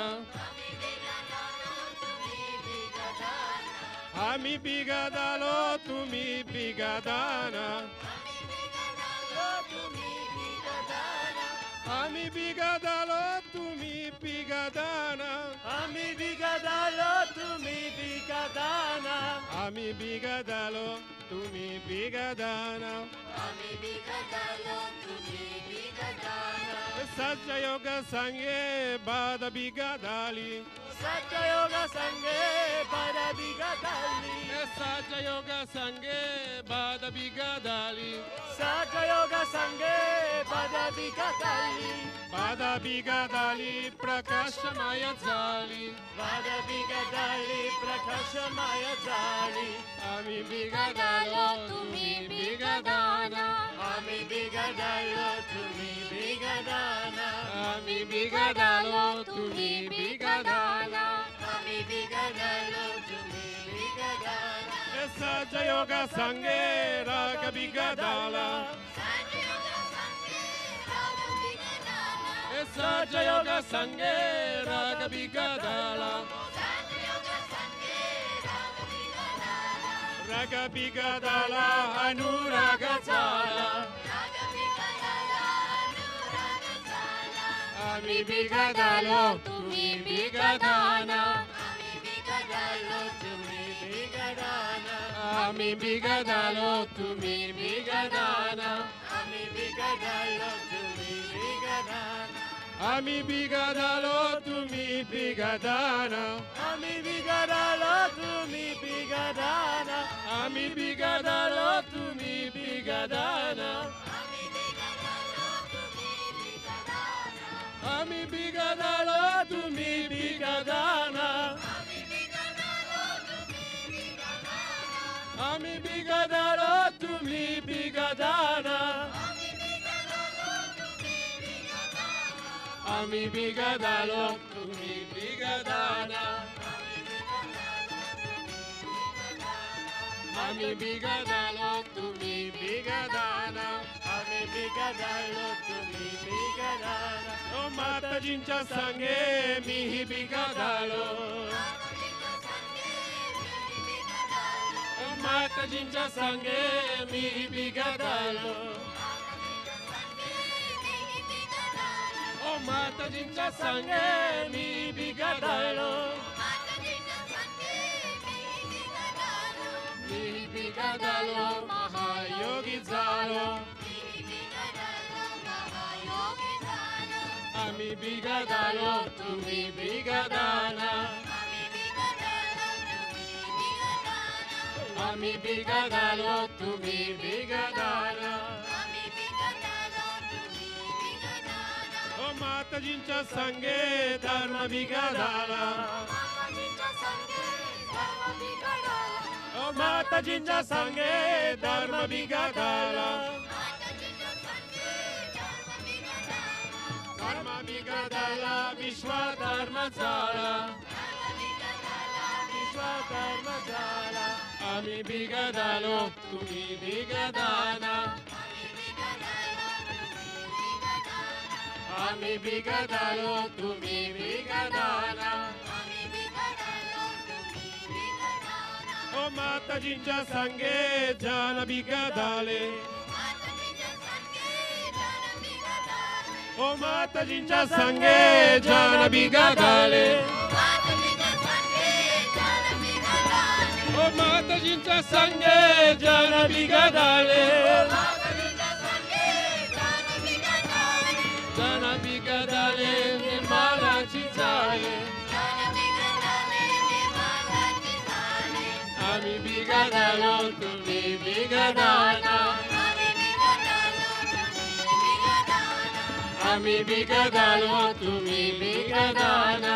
आम्ही बिघादालो तुम्ही बिघादाना आम्ही बिघादालो तुम्ही बिघादाना आम्ही बिघादालो तुम्ही बिघादाना आम्ही बिघादालो तुम्ही बिघादाना सत्ययोग सांगे बाद बिघादाली सत्ययोग संगे बड बिघादाली सत्ययोग सांगे बाद बिघादाली सत्ययोग संगे बड बिघादाली बाधा बिघादाली प्रकाशमय झाली बड बिघादाली प्रकाशमय झाली आम्ही बिघादालो तुम्ही बिघादाना आम्ही बिघादालो तुम्ही बिघादाना आम्ही बिघादालो तुम्ही बिघादाना आम्ही बिघादालो तुम्ही बिघादाना सत्ययोग सांगे राग बिघादाला सत्ययोग सांगे राग बिघादाला राग बिघादाला अनुराग झाला आम्ही बिघादालो तुम्ही बिघादाना आम्ही बिघादालो तुम्ही बिघादाना आम्ही बिघादालो तुम्ही बिघादाना आम्ही बिघादालो तुम्ही बिघादाना आम्ही बिघादालो तुम्ही बिघादाना आम्ही बिघादालो तुम्ही बिघादाना आम्ही बिघादालो तुम्ही बिघादाना आम्ही बिघादालो तुम्ही बिघादाना आम्ही बिघादालो तुम्ही बिघादाना आम्ही बिघादालो तुम्ही बिघादाना आम्ही बिघादालो तुम्ही बिघादाना ओ माताजींच्या संगे मीही बिघादालो ओ माताजींच्या संगे मीही बिघादालो ओ माताजींच्या संगे मी बिघादालो मी बिघादालो महायोगी झालो आम्ही बिघादालो तुम्ही बिघादाना आम्ही बिघादालो तुम्ही बिघादाना ओ माताजींच्या संगे धर्म बिघादाला ओ माताजींच्या संगे धर्म बिघादाला धर्म बिघादाला विश्व धर्म झाला विश्व धर्म झाला आम्ही बिघादालो तुम्ही बिघादाना आम्ही बिघादालो तुम्ही बिघादाना ओ माताजींच्या संगे जान बिघादाले ओ माताजींच्या संगे जान बिघादाले ओ माताजींच्या संगे जान बिघादाले जान बिघादाले निर्मलाची झाले आम्ही बिघादालो तुम्ही बिघादाना आम्ही बिघादालो तुम्ही बिघादाना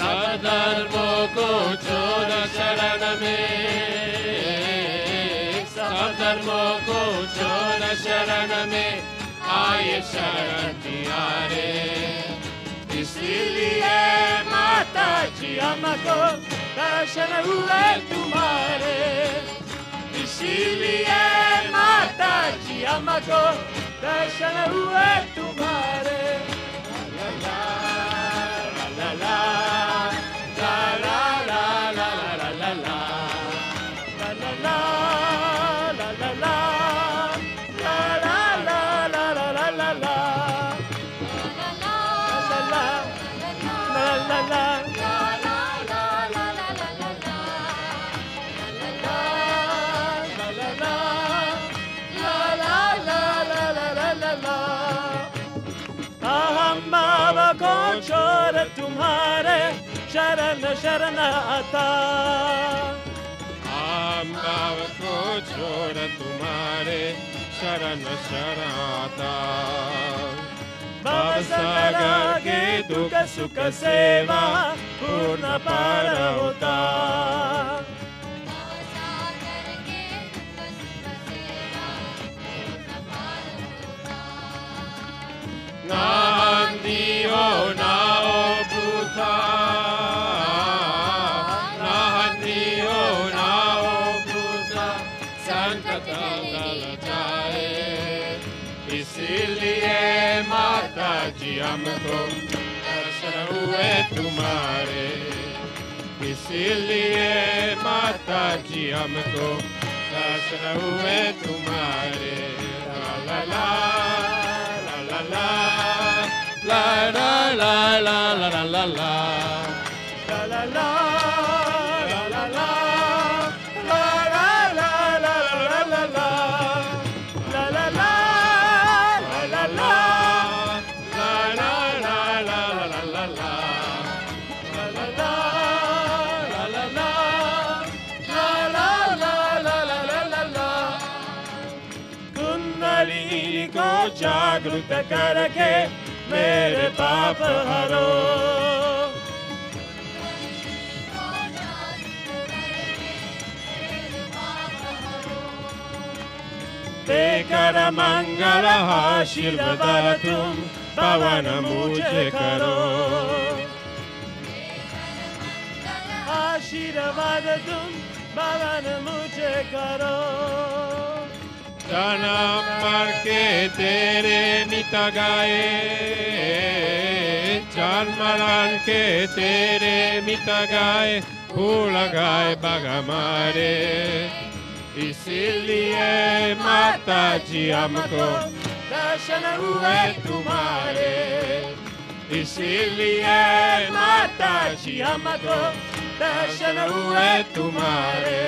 सब धर्मों को छोड़ शरण में, सब धर्मों को छोड़ शरण में आए शरण तिहारे। इसीलिए माता जी हमको दर्शन हुए तुम्हारे, इसीलिए माता जी हमको दर्शन हुए तुम्हारे। ला ला ला ला ला ला ला ला ला ला ला ला ला ला ला ला ला छोड़ तुम्हारे शरण शरण आता, हम भाव को छोड़ तुम्हारे शरण शरण आता। भवसागर के दुख सुख सेवा पूर्ण पार होता, नांदी हो नाओ भूता, नांदी हो नाओ भूता संकट टल जाए। इसीलिए माता जी हमको दर्शन हुए तुम्हारे, इसीलिए माता जी हमको दर्शन हुए तुम्हारे। ला ला ला ला la la la la la la la la la la la la la la कुंडली को जागृत करके मेरे पाप हरो, देकर मंगल आशीर्वाद तुम पवन मुझे करो, आशीर्वाद तुम पवन मुझे करो। जन्म मर के तेरे मित गाए, जन्म मरण के तेरे मित गाए, फूल गाए बग मारे। इसीलिए माता जी हमको दर्शन हुए तुम्हारे, इसीलिए माता जी हमको दर्शन हुए तुम्हारे।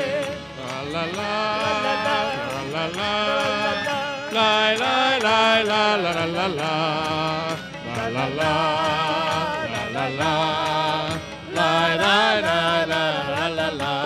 ला ला ला ला ला ला ला ला ला ला ला ला ला ला ला ला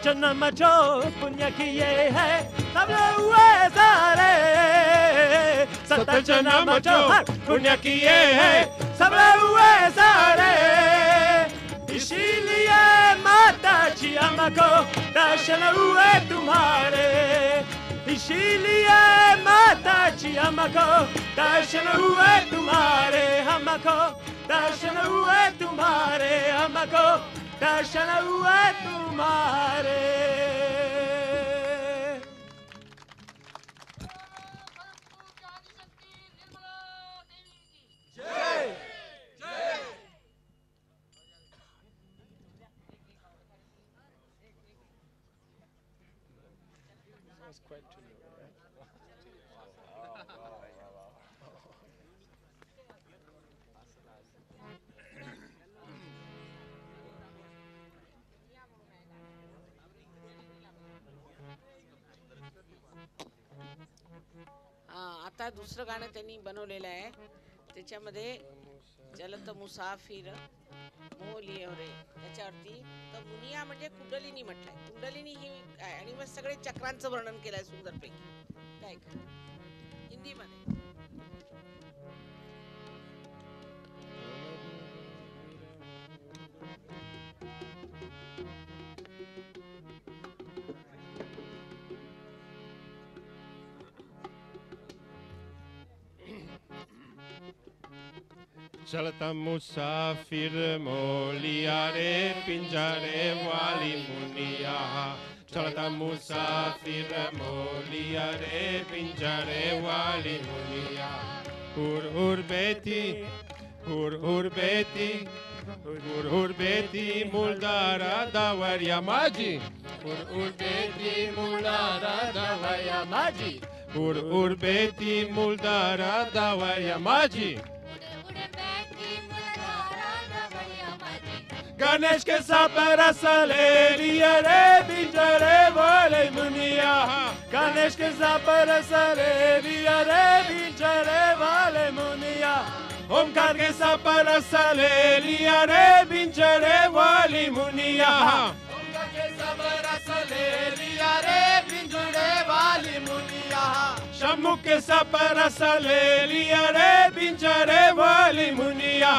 जन्म जो पुण्य किए है सब हुए सारे, सत जन्म जो पुण्य किए है सब हुए सारे। इसीलिए माता जी हमको दर्शन हुए तुम्हारे, इसीलिए माता जी हमको दर्शन हुए तुम्हारे, हमको दर्शन हुए तुम्हारे, हमको दर्शन हुए तुम्हारे। जय जय। आता दुसरं गाणं त्यांनी बनवलेलं आहे, त्याच्यामध्ये चलत मुसाफिर मोलिये रे त्याच्यावरती तर मुनिया म्हणजे कुंडलिनी म्हटलंय. कुंडलिनी ही काय आणि मग सगळे चक्रांचं वर्णन केलंय सुंदरपैकी. काय का हिंदीमध्ये. चलता मुसाफिर मोलिया रे पिंजरे वाली मुनिया. चलता मुसाफिर मोलिया रे पिंजरे वाली मुनिया. हुर बेटी हुर बेटी मुलदारा दावरिया माझी. हुर बेटी मुलदारा दावरिया माझी. हुर बेटी मुलदारा दावरिया माझी. गणेश के सापर सले लिया रे बिंजरे वाले मुनिया. गणेश के सापर सले लिया रे बिंजरे वाले मुनिया. ओमकार के सापर सले लिया रे बिंजरे वाली मुनिया. ओमकार के सापर सले लिया रे बिंजरे वाली मुनिया. शम्मु के सापर सले लिया रे बिंजरे वाली मुनिया.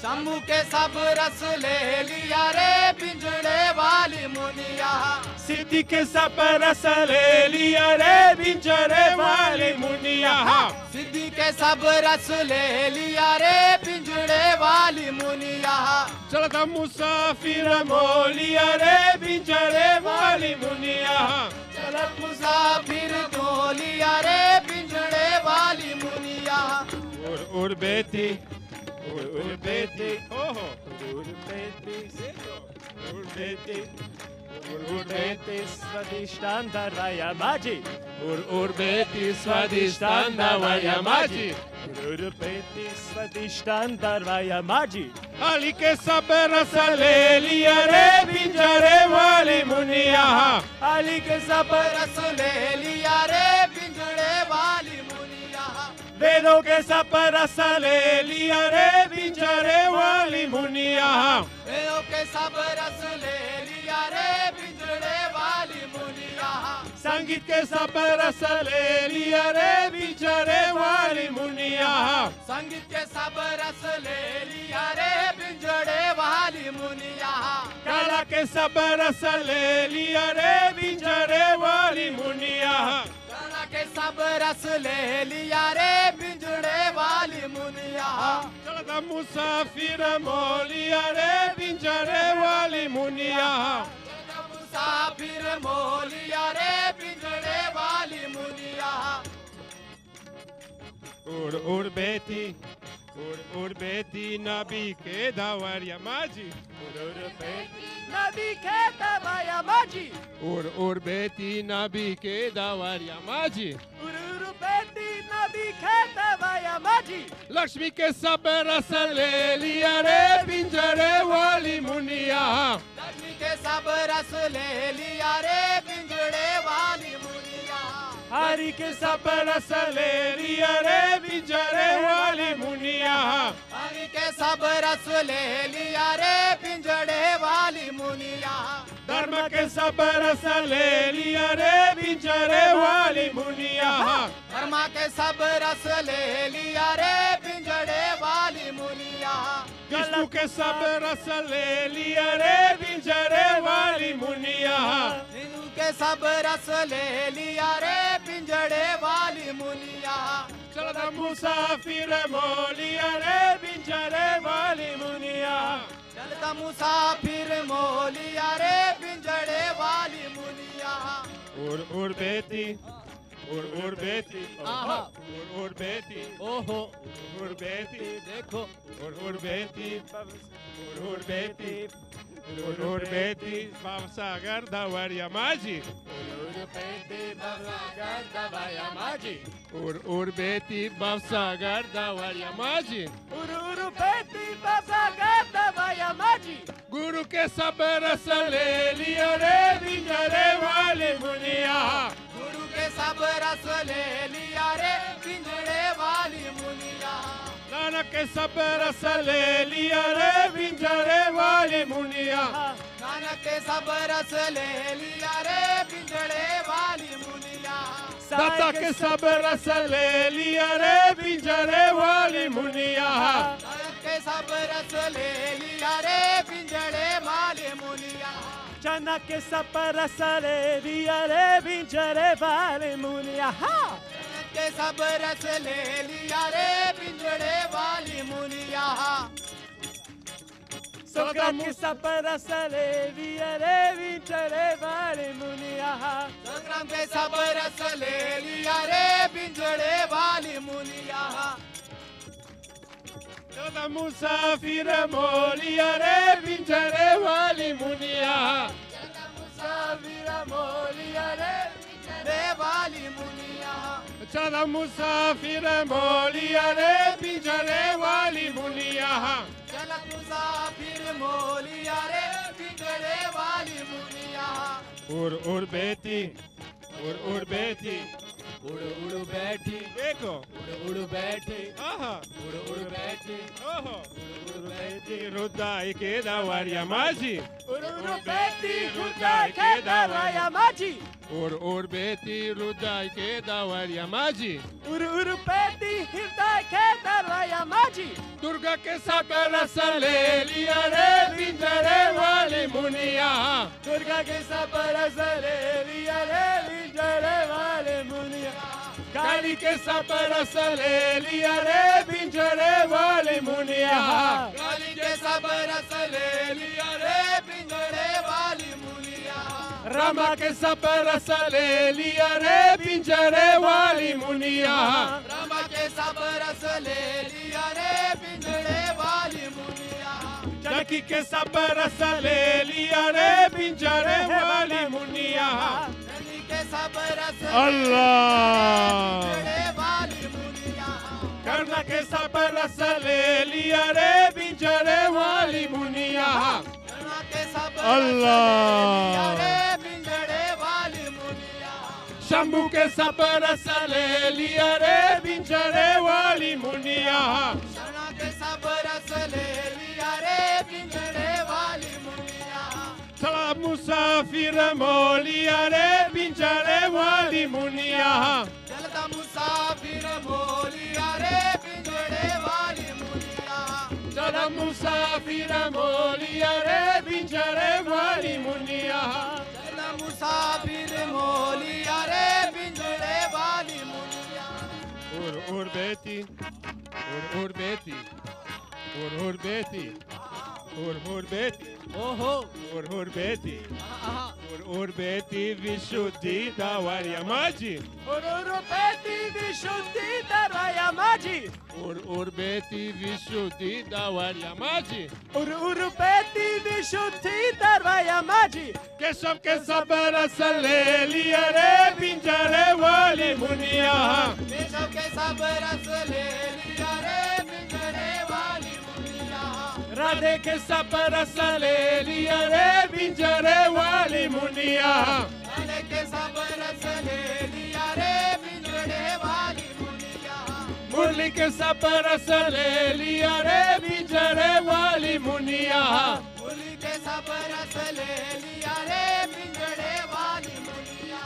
शम्मु के सब रस ले लिया रे पिंजड़े वाली मुनिया. सिद्धि के सापर सले लिया रे बिंजरे वाली मुनिया. सिद्धि के सब रस ले लिया रे पिंजड़े वाली मुनिया. चलता मुसाफिर मोलिया रे बिंजरे वाली मुनिया. चलत मुसाफिर को लिया रे पिंजड़े वाली मुनिया. उर बेटी ओहो Urbeti swadishtan darvaya maji. Urbeti swadishtan darvaya maji. Urbeti swadishtan darvaya maji. Ali ke saber sale liya re pinjare wali muniya. Ali के सब रस ले लिया रे पिंजड़े वाली मुनिया. वेदों के सापर सले लिया रे पिंजरे वाली मुनिया. वेदों के सब रस ले लिया रे पिंजड़े वाली मुनिया. संगीत के सापर सले लिया रे पिंजरे वाली मुनिया. संगीत के सब रस ले लिया रे पिंजड़े वाली मुनिया. कला के सापर सले लिया रे पिंजरे वाली मुनिया. कला के सब रस ले लिया रे पिंजड़े वाली मुनिया. चलता मुसाफिर मोलिया रे पिंजरे वाली मुनिया. मुसाफिर मोलिया रे पिंजड़े वाली मुनिया. उर बेटी नबी के दावरिया माजी. नबी के दवाया माजी. उर बेटी नबी के दावरिया माजी. उरुपेती नबी के दवाया माजी. लक्ष्मी के सब रस ले लिया रे पिंजरे वाली मुनिया. लक्ष्मी के सब रस ले लिया रे पिंजड़े वाली मुनिया. हरि के सब रस ले लिया रे पिंजरे वाली मुनिया. हरि के सब रस ले लिया रे पिंजड़े वाली मुनिया. धर्म के सब रस ले लिया रे पिंजरे वाली मुनिया. धर्म के सब रस ले लिया रे पिंजड़े वाली मुनिया. विष्णु के सब रस ले लिया रे पिंजरे वाली मुनिया. विष्णु के सब रस ले लिया रे पिंजड़े वाली मुनिया. चलता मुसाफिर मोलिया रे पिंजरे वाली मुनिया. चलता मुसाफिर मोलिया रे पिंजड़े वाली मुनिया. उर बेटी उर बेटी उर बेटी ओहो उर बेटी देखो उर बेटी उर बेटी उर बेटी बाबसागर दावरिया माजी. उरुपेती बवसागर दवाया माजी. उर बेटी बाबसागर दावरिया माजी. उरुपेती बवसागर दवाया माजी. गुरु के सब रस ले लिया रे पिंजरे वाली मुनिया. गुरु के सब रस ले लिया रे पिंजड़े चना के सब रस ले लिया रे पिंजरे वाली मुनिया नानक के सब रस ले लिया रे पिंजड़े वाली मुनिया दाता के सब रस ले लिया रे पिंजरे वाली मुनिया नानक के सब रस ले लिया रे पिंजड़े वाली मुनिया चना के सब रस ले लिया रे पिंजरे वाली मुनिया नानक के सब रस ले लिया रे पिंजड़े वाली मुनिया संग्राम के सब रस ले लिया रे पिंजरे वाली मुनिया संग्राम के सब रस ले लिया रे पिंजड़े वाली मुनिया चौदह मुसाफिर मोलिया रे पिंजरे वाली मुनिया मुसाफिर मोलिया रे पिंजड़े वाली मुनिया चौदह मुसाफिर मोलिया रे पिंजरे वाली मुनिया चलत मुसाफिर मोलिया रे पिंजड़े वाली मुनिया उड़ बेटी उड़ बेटी उड़ बैठी देखो उड़ बैठी आहा उड़ बैठी ओहो बेटी रुदाई के दावरिया माजी उड़ बेटी रुदाई के दावरिया माजी उड़ बेटी रुदाई के दावरिया माजी उड़ बेटी हृदय के दावरिया माजी दुर्गा के सब रस ले लिया रे पिंजरे वाली मुनिया दुर्गा के सब रस ले लिया रे पिंजरे वाली मुनिया काली के सब रस ले लिया रे पिंजरे वाली मुनिया काली के सब रस ले लिया रे पिंजड़े वाली मुनिया रमा के सब रस ले लिया रे पिंजरे वाली मुनिया रामा के सब रस ले लिया रे पिंजड़े वाली मुनिया जानकी के सब रस ले लिया रे पिंजरे वाली मुनिया नंदी के सब रस अल्लाह पिंजड़े वाली मुनिया कर्ण के सब रस ले लिया रे पिंजरे वाली मुनिया करुणा के सब अल्लाह। रस ले लिया रे पिंजड़े वाली मुनिया शंभू के सब रस ले लिया रे पिंजरे वाली मुनिया करुणा के सब रस ले लिया रे पिंजड़े वाली मुनिया चला मुसाफिर मोलिया रे पिंजरे वाली मुनिया चलता मुसाफिर मोलिया रे पिंजड़े वाली मुनिया चला मुसाफिर मोलिया रे पिंजरे वाली मुनिया चलता मुसाफिर मोलिया रे पिंजड़े वाली मुनिया उड़ बेटी उड़ बेटी उड़ बेटी उड़ बेटी ओहो उड़ बेटी उड़ बेटी विशुद्धि दावरिया माजी उड़ बेटी विशुद्धि दावरिया माजी उड़ बेटी विशुद्धि दावरिया माजी उड़ बेटी विशुद्धि दावरिया माजी केशव के सब रस ले लिया रे पिंजरे वाली मुनिया केशव के सब रस ले लिया रे पिंजड़े वाली मुनिया राधे के सब रस ले लिया रे पिंजरे वाली मुनिया राधे के सब रस ले लिया रे पिंजड़े वाली मुनिया मुरली के सब रस ले लिया रे पिंजरे वाली मुनिया मुरली के सब रस ले लिया रे पिंजड़े वाली मुनिया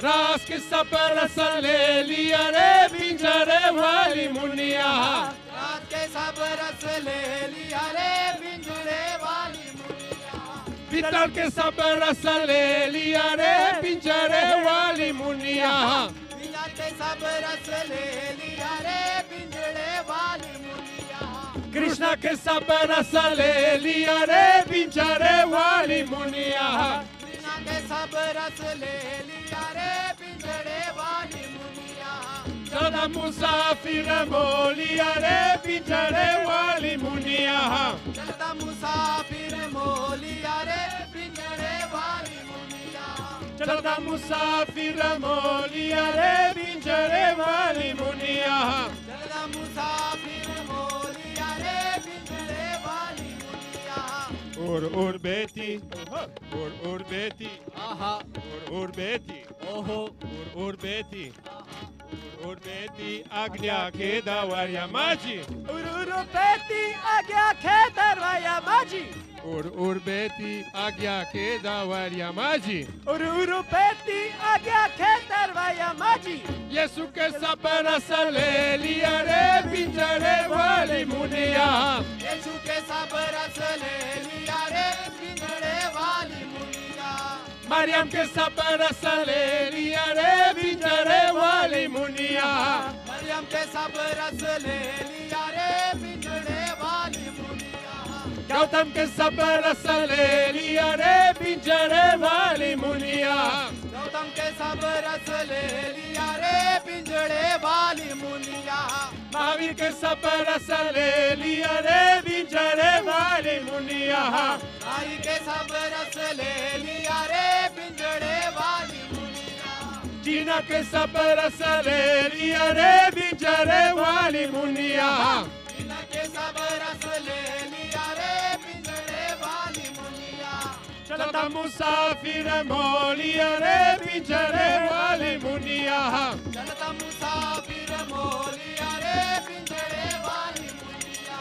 रास के सब रस ले लिया रे पिंजरे वाली मुनिया रात के सब रस ले लिया रे पिंजड़े वाली मुनिया पीतल के सब रस ले लिया रे पिंजरे वाली मुनिया बिना के सब रस ले लिया रे पिंजड़े वाली मुनिया कृष्णा के सब रस ले लिया रे पिंजरे वाली मुनिया बिना के सब रस ले लिया रे पिंजड़े वाली मुनिया चला मुसाफिर मोलिया रे पिंजरे वाली मुनिया चलता मुसाफिर मोलिया रे पिंजड़े वाली मुनिया चलता मुसाफिर मोलिया रे पिंजरे वाली मुनिया चलता मुसाफिर मोलिया रे पिंजड़े वाली मुनिया उड़ बेटी उड़ बेटी आहा उड़ बेटी ओहो उड़ बेटी उर्बेती आज्ञा केदावर्या माझी उरुपेती आज्ञा खेदरवाया माझी उर्बेती आज्ञा केदावर्या माझी उरुपेती आज्ञा खेदरवाया माझी येसु के सबर ले लिया रे पिंजरे वाली मुनिया यीशु के सब रस ले लिया रे पिंजरे वाली मुनिया मरियम के सबर ले लिया रे पिंजरे वाली मुनिया मरियम के सब रस ले लिया रे पिंजरे वाली मुनिया गौतम के सबर ले लिया रे पिंजरे वाली मुनिया गौतम के सब रस ले लिया रे पिंजरे वाली मुनिया महावीर के सबर ले लिया रे पिंजरे वाली मुनिया आई के सब रस ले लिया रे पिंजरे वाली मुनिया जीना के सबर ले लिया रे पिंजरे वाली मुनिया जीना के सब रस ले लिया रे पिंजरे वाली मुनिया चलता मुसाफिर मोलिया रे पिंजरे वाली मुनिया चलता मुसाफिर मोलिया रे पिंजरे वाली मुनिया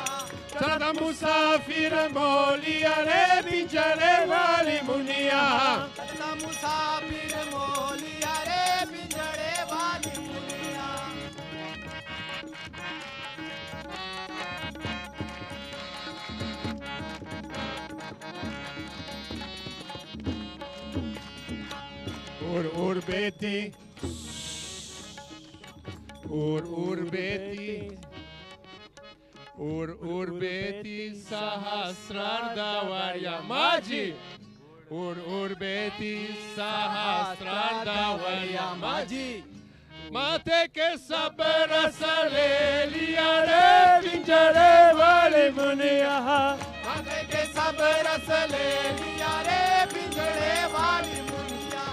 चलता मुसाफिर मोलिया रे पिंजरे वाली मुनिया चलता मुसाफिर मोलिया रे पिंजरे वाली मुनिया बेटी बेटी बेटी सहस्रार्धवर्या माझी बेटी सहस्रार्धवर्या माझी माथे के सब रस ले लिया रे पिंजरे वाली मुनिया माथे के सब रस ले लिया रे पिंजरे वाली मुनिया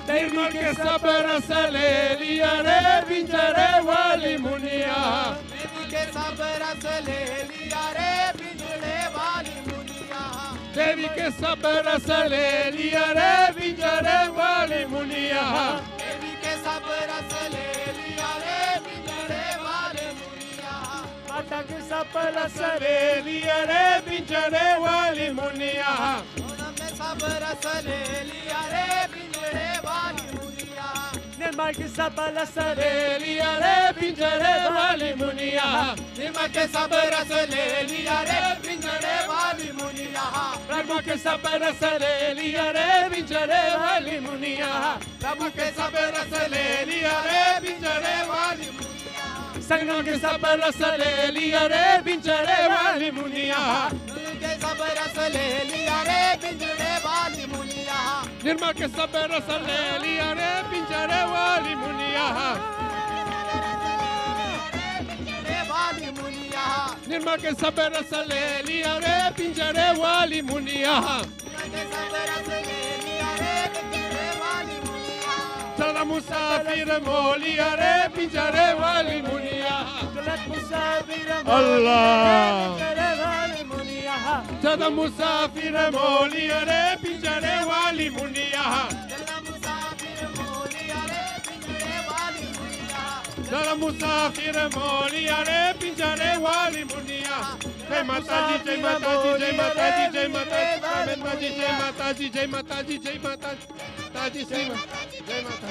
निर्मल के सब रस ले लिया रे पिंजरे वाली मुनिया देवी के सब रस ले लिया रे पिंजरे वाली मुनिया देवी के सब रस ले लिया रे पिंजरे वाली मुनिया देवी के सब रस ले लिया रे पिंजरे वाली मुनिया माता के सब रस ले लिया रे पिंजरे वाली मुनिया पूनम के सब रस ले लिया रे पिंजरे वाली मुनिया निर्मल के सब रस ले लिया रे पिंजरे वाली मुनिया निर्मल के सब रस ले लिया रे पिंजरे वाली मुनिया प्रभु के सब रस ले लिया रे पिंजरे वाली मुनिया प्रभु के सब रस ले लिया रे पिंजरे वाली मुनिया संगम के सब रस ले लिया रे पिंजरे वाली मुनिया के सब रस ले लिया रे पिंजरे वाली मुनिया निर्मल के सब रस ले लिया रे पिंजरे वाली मुनिया पिंजरे वाली मुनिया निर्मल के सब रस ले लिया रे पिंजरे वाली मुनिया के सब रस ले लिया रे पिंजरे वाली मुनिया चला मुसाफिर मोलिया रे पिंजरे वाली मुनिया चलत मुसाफिर अल्लाह पिंजरे वाली मुनिया चला मुसाफिर मोलिया रे पिंजरे वाली मुनिया चला मुसाफिर मोलिया रे पिंजरे वाली मुनिया चला मुसाफिर मोलिया रे पिंजरे वाली मुनिया जय माता दी जय माता दी जय माता दी जय माता दी जय माता दी जय माता दी जय माता दी जय माता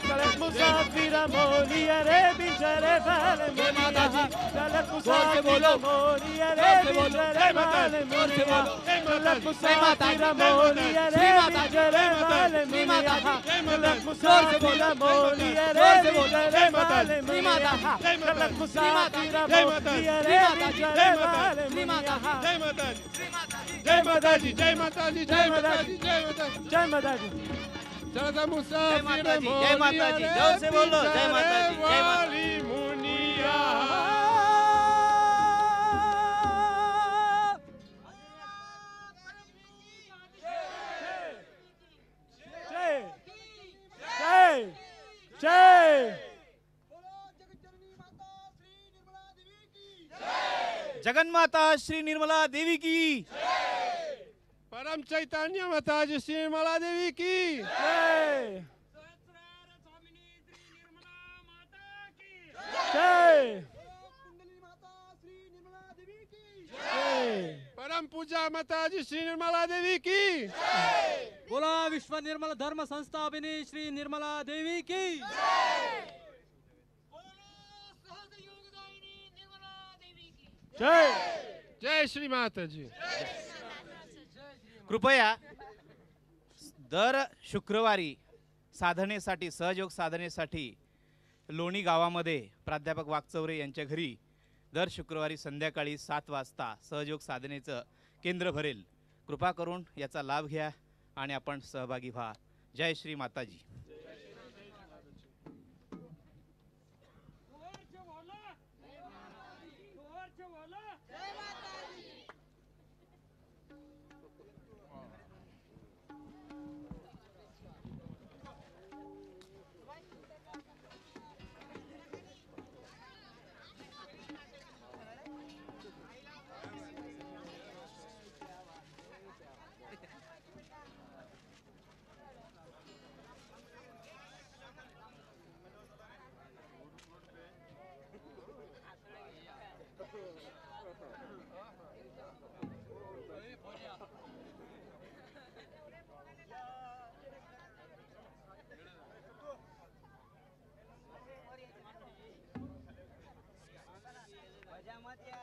चलत मुसाफिर मोलिया रे पिंजरे वाली मुनिया चलत मुसाफिर मोलिया रे पिंजरे वाली मुनिया चलत मुसाफिर मोलिया रे पिंजरे वाली मुनिया चलत मुसाफिर मोलिया रे पिंजरे वाली मुनिया चलत मुसाफिर मोलिया रे पिंजरे वाली मुनिया जय माता दी जय माता दी जय माता दी जय माता दी जय माता दी चला मुसाफिर जय माता दी जोर से बोलो जय माता दी जय माता वाली मुनिया जय जय जय जगन्माता श्री निर्मला देवी की परम चैतन्य माता जी श्री निर्मला देवी की जय बोला माताजी श्री निर्मला देवी की, बोला विश्व निर्मल धर्म संस्थापिनी श्री निर्मला देवी की। जय जय श्री माताजी। कृपया दर शुक्रवारी साधनेसाठी, सहयोग साधनेसाठी लोणी गावामध्ये प्राध्यापक वाकचौरे यांच्या घरी दर शुक्रवारी संध्याकाळी 7 वाजता सहयोग साधनेचं केंद्र भरेल। कृपा करून याचा लाभ घ्या आणि आपण सहभागी व्हा। जय श्री माताजी। मत